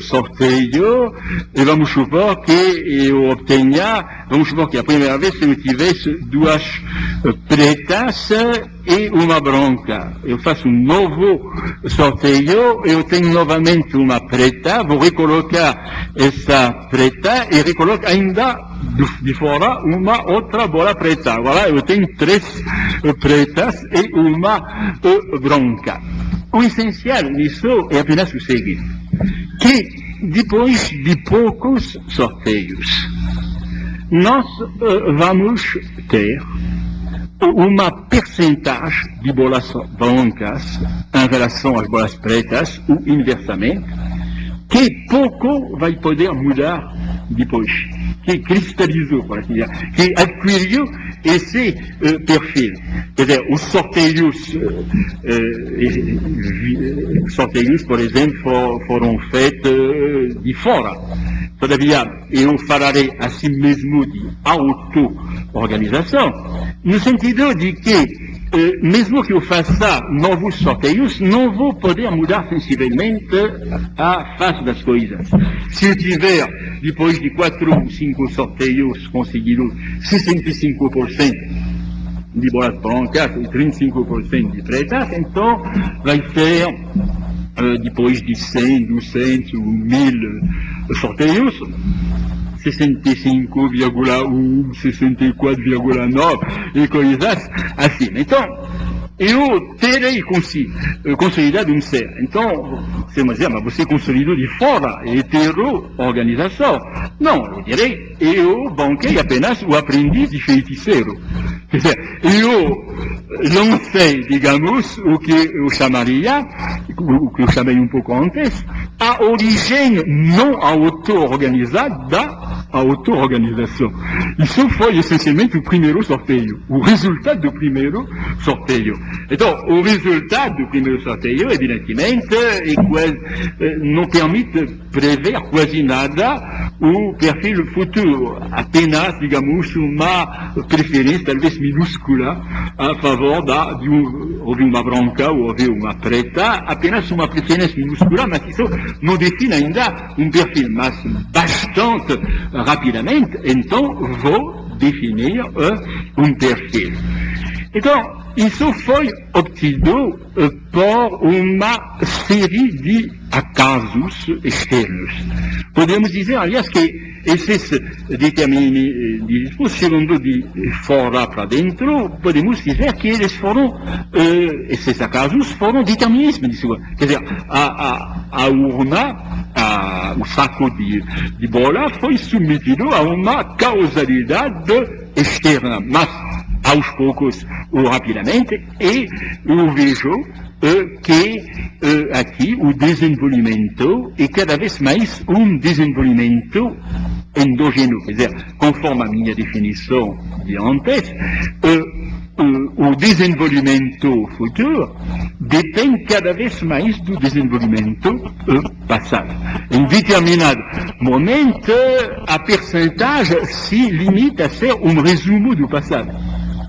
sorteio e vamos supor que eu obtenha, vamos supor que a primeira vez eu tivesse duas pretas e uma branca. Eu faço um novo sorteio, eu tenho novamente uma preta, vou recolocar essa preta e recoloco ainda de fora uma outra bola preta. Agora eu tenho três pretas e uma branca. O essencial nisso é apenas o seguinte, que depois de poucos sorteios, nós vamos ter uma percentagem de bolas brancas em relação às bolas pretas, ou inversamente, que pouco vai poder mudar depois, que cristalizou, por assim dizer, que adquiriu esse perfil. Quer dizer, os sorteios, por exemplo, foram feitos de fora. Todavia, eu falarei assim mesmo de auto-organização, no sentido de que, mesmo que eu faça novos sorteios, não vou poder mudar sensivelmente a face das coisas. Se eu tiver, depois de 4 ou 5 sorteios conseguidos, 65% de bolas brancas e 35% de pretas, então vai ser, depois de 100, 200 ou 1000 sorteios, 65,1, 64,9 e coisas assim. Então, eu terei consolidado um ser. Então, você vai dizer, mas você consolidou de fora, hetero-organização. Não, eu direi, eu banquei apenas o aprendiz de feiticeiro. Quer dizer, eu lancei, digamos, o que eu chamaria, o que eu chamei um pouco antes, a origem não auto-organizada da auto-organização. Isso foi essencialmente o primeiro sorteio, o resultado do primeiro sorteio. Então, o resultado do primeiro sorteio, evidentemente, não permite prever quase nada o perfil futuro, apenas, digamos, uma preferência, talvez minúscula, a favor de houve uma branca ou houve uma preta, apenas uma preferência minúscula, mas isso não define ainda um perfil, mas bastante rapidamente, então vou definir um perfil. Então, isso foi obtido por uma série de acasos externos. Podemos dizer, aliás, que esses determinismos, chegando de fora para dentro, podemos dizer que eles foram, esses acasos foram determinismos. Quer dizer, a urna, o saco de bola foi submetido a uma causalidade externa, mas aos poucos ou rapidamente, e eu vejo que aqui o desenvolvimento é cada vez mais um desenvolvimento endógeno, quer dizer, conforme a minha definição de antes, o desenvolvimento futuro depende cada vez mais do desenvolvimento passado. Em determinado momento, a percentagem se limita a ser um resumo do passado.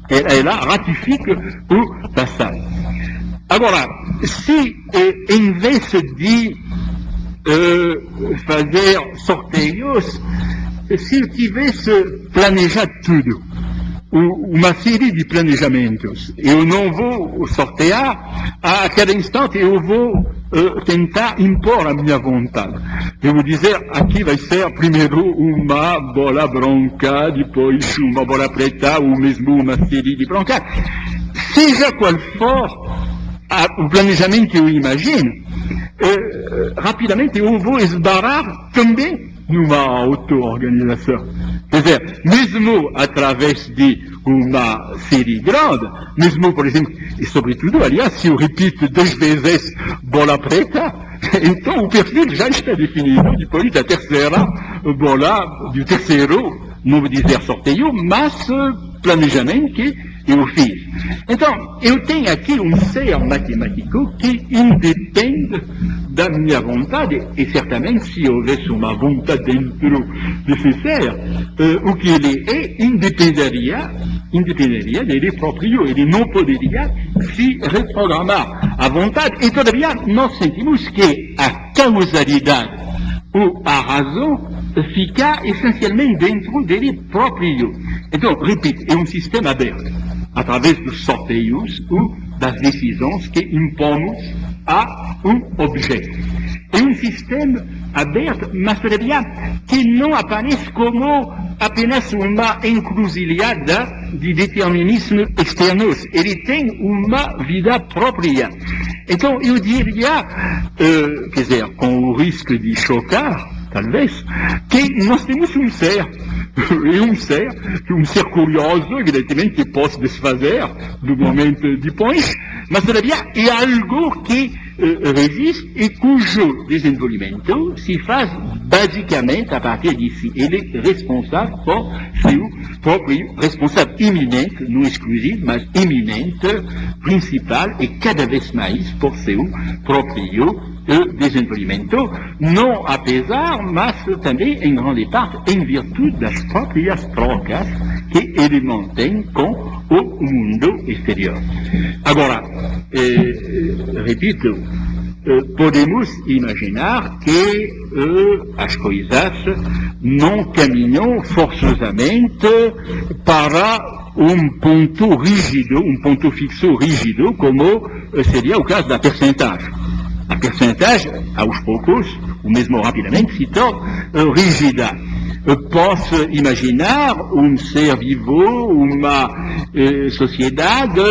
Ela ratifica o passado. Agora, se em vez de fazer sorteios, se eu tivesse planejado tudo, uma série de planejamentos, eu não vou sortear a cada instante, eu vou tentar impor a minha vontade. Eu vou dizer, aqui vai ser primeiro uma bola branca, depois uma bola preta, ou mesmo uma série de brancas. Seja qual for o planejamento que eu imagino, rapidamente eu vou esbarrar também numa auto-organização. Quer dizer, mesmo através de uma série grande, mesmo, por exemplo, e sobretudo, aliás, se eu repito 2 vezes bola preta, então o perfil já está definido. Depois da terceira bola, do terceiro, não vou dizer sorteio, mas planejamento que eu fiz. Então, eu tenho aqui um ser matemático que independe da minha vontade, e certamente se houvesse uma vontade dentro desse ser, o que ele é independeria dele próprio, ele não poderia se reprogramar à vontade, e todavia nós sentimos que a causalidade ou a razão fica essencialmente dentro dele próprio. Então, repito, é um sistema aberto, através dos sorteios ou das decisões que impomos a um objeto. É um sistema aberto, mas todavia que não aparece como apenas uma encruzilhada de determinismos externos. Ele tem uma vida própria. Então, eu diria, quer dizer, com o risco de chocar, talvez, que nós temos um ser. É um ser curioso, evidentemente, que pode desfazer do momento depois, mas todavia é algo que resiste e cujo desenvolvimento se faz basicamente a partir de si. Ele é responsável por seu próprio, responsável iminente, não exclusivo, mas iminente, principal e cada vez mais por seu próprio desenvolvimento, não apesar, mas também em grande parte em virtude das próprias trocas que ele mantém com o mundo exterior. Agora, repito, podemos imaginar que as coisas não caminham forçosamente para um ponto rígido, um ponto fixo rígido, como seria o caso da percentagem. A percentagem, aos poucos, ou mesmo rapidamente, se torna rígida. Posso imaginar um ser vivo, uma sociedade,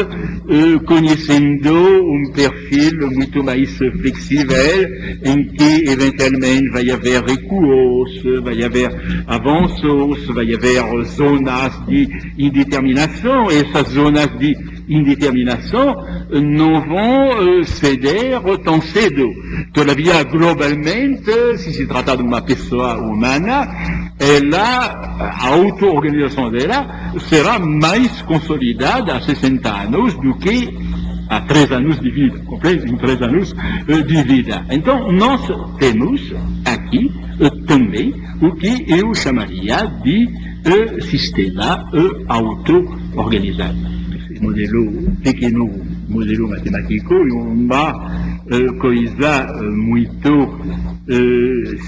conhecendo um perfil muito mais flexível, em que eventualmente vai haver recuos, vai haver avanços, vai haver zonas de indeterminação. Essas zonas de indeterminação não vão ceder tão cedo. Todavia, globalmente, se se trata de uma pessoa humana, a auto-organização dela será mais consolidada a 60 anos do que a 3 anos de vida, em 3 anos de vida. Então, nós temos aqui também o que eu chamaria de sistema auto-organizado. Pequeno modelo matemático é uma coisa muito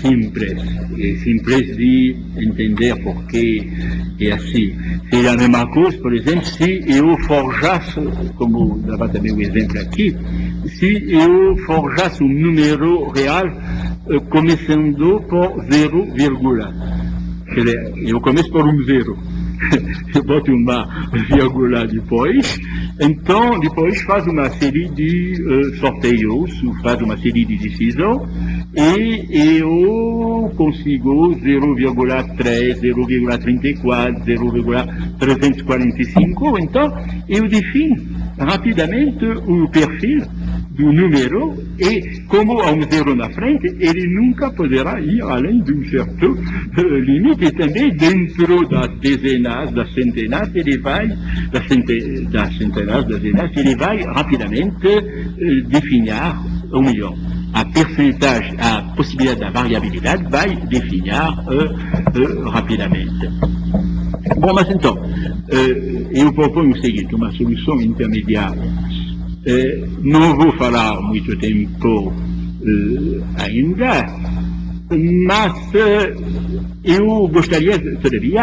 simples. É simples de entender porque é assim. É a mesma coisa, por exemplo, se eu forjasse, como dava também o exemplo aqui, se eu forjasse um número real começando por 0, quer dizer, eu começo por um 0. Eu boto uma vírgula depois, então depois faz uma série de sorteios, faz uma série de decisões, e eu consigo 0,3, 0,34, 0,345, então eu defino rapidamente o perfil do número, e como há um zero na frente, ele nunca poderá ir além de um certo limite, e também dentro das dezenas, das centenas, ele vai, das centenas, das dezenas, ele vai rapidamente definir ou melhor, a percentagem, a possibilidade da variabilidade vai definir rapidamente. Bom, mas então, eu proponho o seguinte, uma solução intermediária. Não vou falar muito tempo ainda, mas eu gostaria, todavia,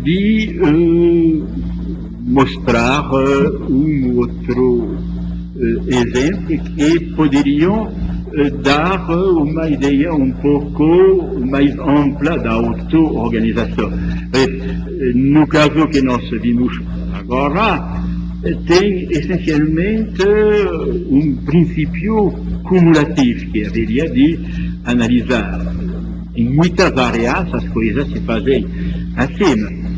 de mostrar outro exemplo que poderiam dar uma ideia um pouco mais ampla da auto-organização. No caso que nós vimos agora, tem essencialmente um princípio cumulativo que haveria de analisar. Em muitas áreas as coisas se fazem assim.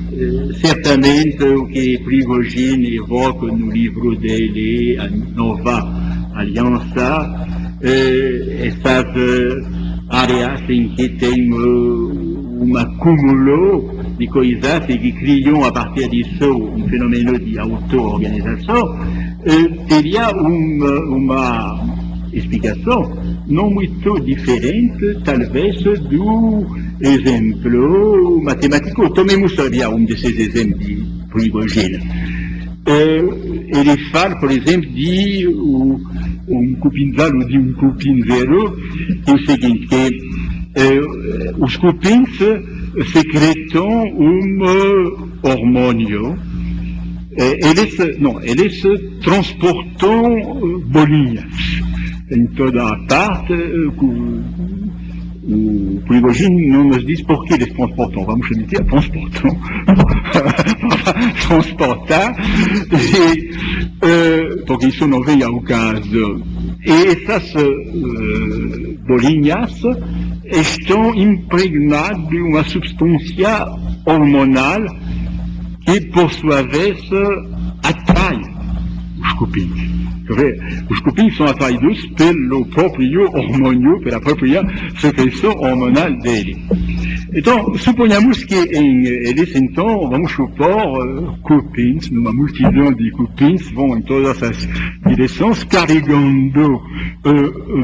Certamente o que Prigogine evoca no livro dele, A Nova Aliança, essas áreas em que tem um acúmulo de coisas e que criam a partir disso um fenômeno de auto-organização, teria uma explicação não muito diferente, talvez, do exemplo matemático. Tomemos um desses exemplos de Prigogine. Ele fala, por exemplo, de um cupinzal ou de um cupim zero, que é o seguinte, que os cupins secretam hormônio. Eles transportam bolinhas em toda a parte. O Prigogine não nos diz por que eles transportam, vamos dizer, transportam. Transportar, porque isso não vem ao caso. E essas bolinhas estão impregnadas de uma substância hormonal que, por sua vez, atrai os cupins. Os cupins são atraídos pelo próprio hormônio, pela própria secreção hormonal dele. Então, suponhamos que eles, então, vamos supor, cupins, numa multidão de cupins, vão em todas as direções, carregando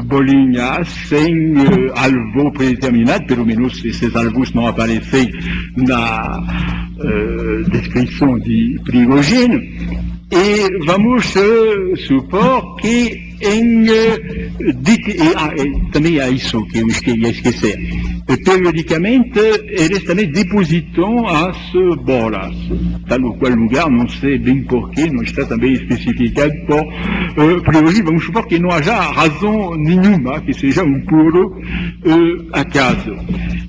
bolinhas sem alvo predeterminado, pelo menos esses alvos não aparecem na descrição de Prigogine. E vamos supor que também é isso que eu ia esquecer. Periodicamente, eles também depositam as bolas. Tal ou qual lugar, não sei bem porquê, não está também especificado por Prigogine. Vamos supor que não haja razão nenhuma, que seja um puro acaso.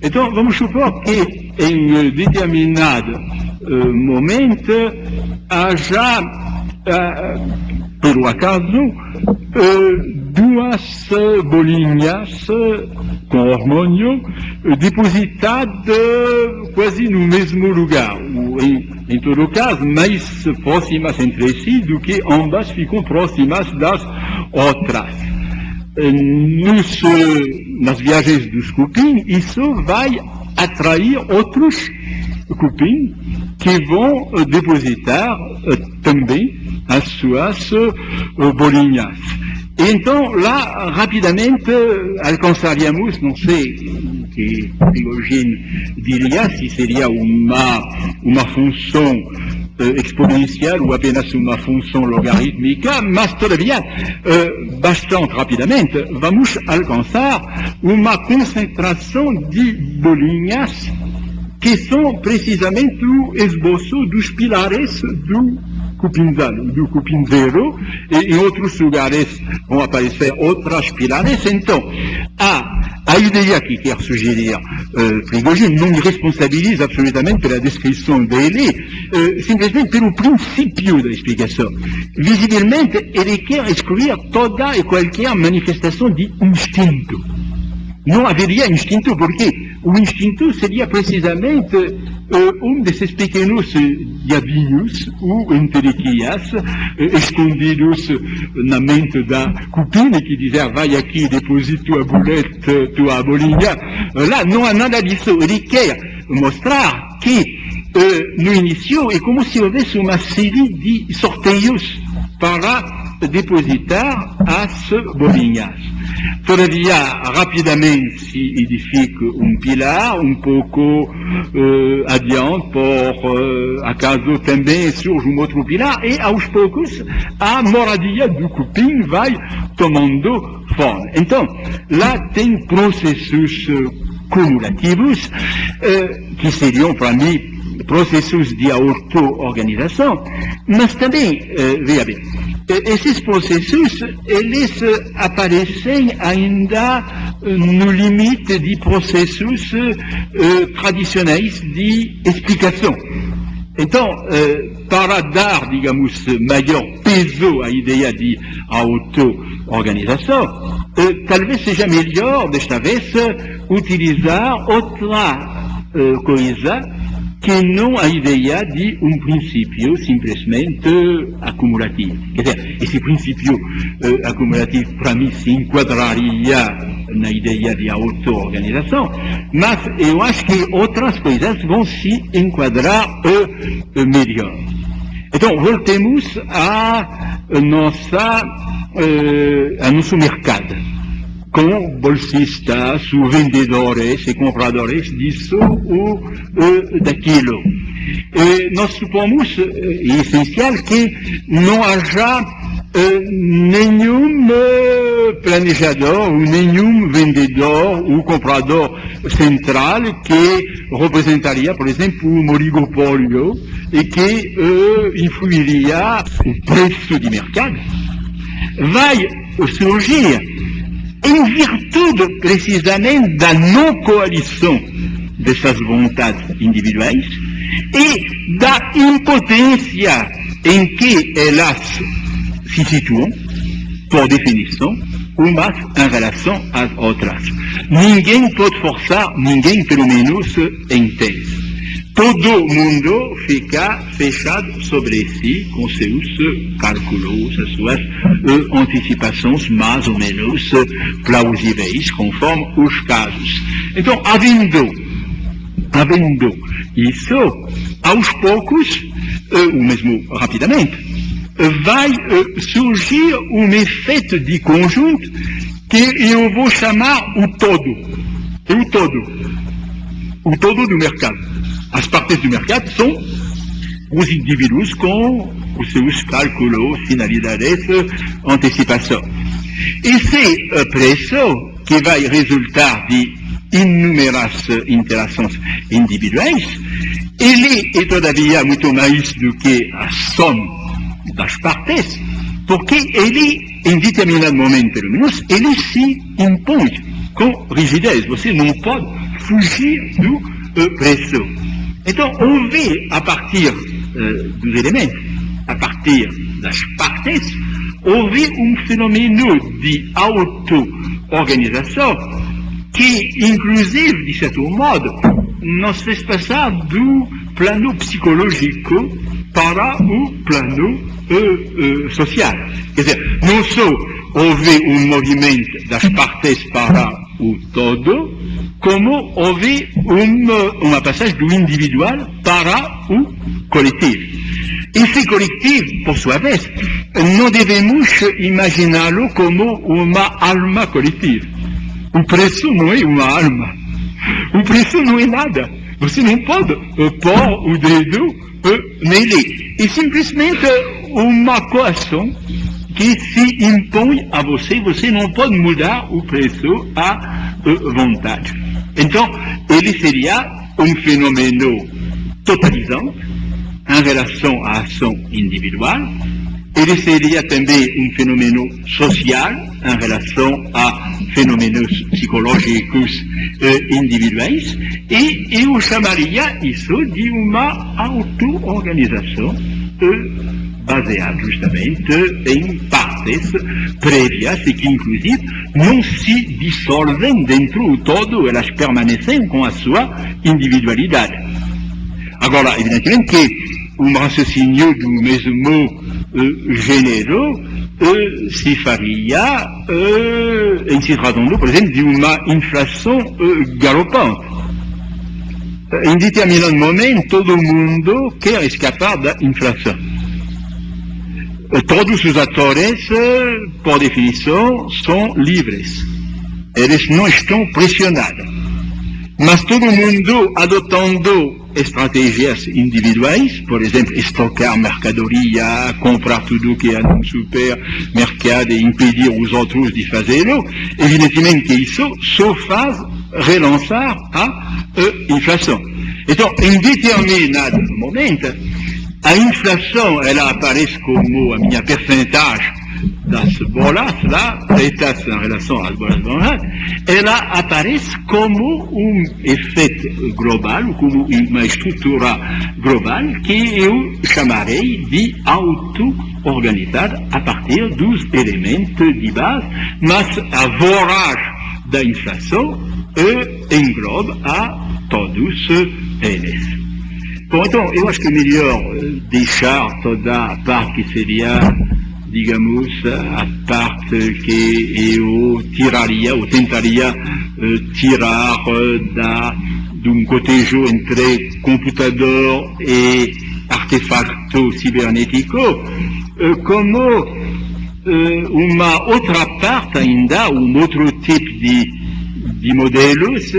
Então, vamos supor que em determinado momento haja, pelo acaso, duas bolinhas com hormônio depositadas quase no mesmo lugar, em todo caso, mais próximas entre si do que ambas ficam próximas das outras. Nas viagens dos cupins, isso vai atrair outros cupins que vão depositar também as suas bolinhas. Então, lá, rapidamente, alcançaríamos, não sei o que Prigogine diria, se seria uma função exponencial ou apenas uma função logarítmica, mas, todavia, bastante rapidamente, vamos alcançar uma concentração de bolinhas que são precisamente o esboço dos pilares do cupinzal, do cupim zero, e em outros lugares vão aparecer outras pilares. Então, a ideia que quer sugerir Prigogine não me responsabiliza absolutamente pela descrição dele, simplesmente pelo princípio da explicação. Visivelmente, ele quer excluir toda e qualquer manifestação de instinto. Não haveria instinto porque O instinto seria precisamente desses pequenos diabinhos ou enteriquias escondidos na mente da cupine que dizia vai aqui, deposita tua boleta, tua bolinha. Lá não há nada disso. Ele quer mostrar que no início é como se houvesse uma série de sorteios para depositar as bolinhas. Todavia, rapidamente se edifica pilar, pouco adiante, por acaso também surge outro pilar, e aos poucos a moradia do cupim vai tomando forma. Então, lá tem processos cumulativos, que seriam, para mim, processos de auto-organização, mas também, veja bem, esses processos, eles aparecem ainda no limite de processos tradicionais de explicação. Então, para dar, digamos, maior peso à ideia de auto-organização, talvez seja melhor, desta vez, utilizar outra coisa que não a ideia de princípio simplesmente acumulativo. Quer dizer, esse princípio acumulativo, para mim, se enquadraria na ideia de auto-organização, mas eu acho que outras coisas vão se enquadrar melhor. Então, voltemos a nosso mercado, com bolsistas, vendedores e compradores disso ou daquilo. Nós supomos, é essencial, que não haja nenhum planejador, ou nenhum vendedor ou comprador central que representaria, por exemplo, um oligopólio e que influiria o preço de mercado. Vai surgir em virtude precisamente da não coalição dessas vontades individuais e da impotência em que elas se situam, por definição, umas em relação às outras. Ninguém pode forçar ninguém, pelo menos em tese. Todo mundo fica fechado sobre si com seus cálculos, as suas antecipações mais ou menos plausíveis, conforme os casos. Então, havendo isso, aos poucos, ou mesmo rapidamente, vai surgir efeito de conjunto que eu vou chamar o todo. O todo do mercado. As partes do mercado são os indivíduos com os seus cálculos, finalidades, antecipação. Esse preço, que vai resultar de inúmeras interações individuais, ele é todavia muito mais do que a soma das partes, porque ele, em determinado momento, pelo menos, ele se impõe com rigidez. Você não pode fugir do preço. Então, houve, a partir dos elementos, a partir das partes, houve fenômeno de auto-organização que, inclusive, de certo modo, nos fez passar do plano psicológico para o plano social. Quer dizer, não só houve movimento das partes para o todo, como houve uma passagem do individual para o coletivo. Esse coletivo, por sua vez, não devemos imaginá-lo como uma alma coletiva. O preço não é uma alma. O preço não é nada. Você não pode pôr o dedo nele. É simplesmente uma coação que se impõe a você. Você não pode mudar o preço à vontade. Então, ele seria fenômeno totalizante em relação à ação individual. Ele seria também fenômeno social em relação a fenômenos psicológicos individuais, e eu chamaria isso de uma auto-organização baseada justamente em partes. partes prévias e que, inclusive, não se dissolvem dentro do todo, elas permanecem com a sua individualidade. Agora, evidentemente que um raciocínio do mesmo gênero se faria em se tratando, por exemplo, de uma inflação galopante. Em determinado momento, todo mundo quer escapar da inflação. Todos os atores, por definição, são livres. Eles não estão pressionados. Mas todo mundo adotando estratégias individuais, por exemplo, estocar mercadoria, comprar tudo que há no supermercado e impedir os outros de fazê-lo, evidentemente que isso só faz relançar a inflação. Então, em determinado momento, a inflação, ela aparece como a minha percentagem das bolas lá, feitas em relação às bolas normais, ela aparece como um efeito global, como uma estrutura global que eu chamarei de auto-organizada a partir dos elementos de base, mas a voragem da inflação engloba a todos eles. Bom, então, eu acho que é melhor deixar toda a parte que seria, digamos, a parte que eu tiraria, ou tentaria tirar de um cotejo entre computador e artefato cibernético, como uma outra parte ainda, um outro tipo de modelos,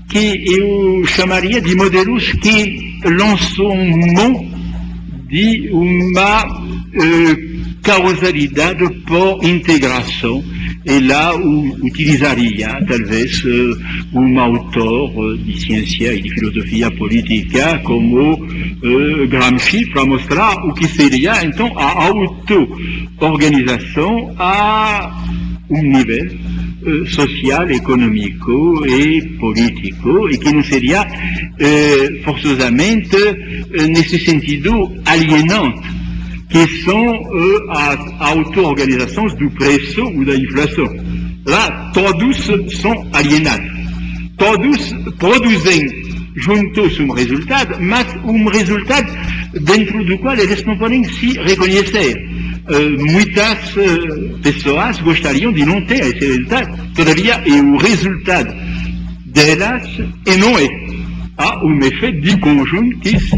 que eu chamaria de modelos que lançam mão de uma causalidade por integração. E lá utilizaria talvez um autor de ciência e de filosofia política como Gramsci para mostrar o que seria então a auto-organização a um nível social, econômico e político, e que não seria forçosamente nesse sentido alienante, que são as auto-organizações do preço ou da inflação. Lá, todos são alienados. Todos produzem juntos um resultado, mas um resultado dentro do qual eles não podem se reconhecer. Muitas pessoas gostariam de não ter esse resultado, todavia é o resultado delas e não é. Há um efeito de conjunto que se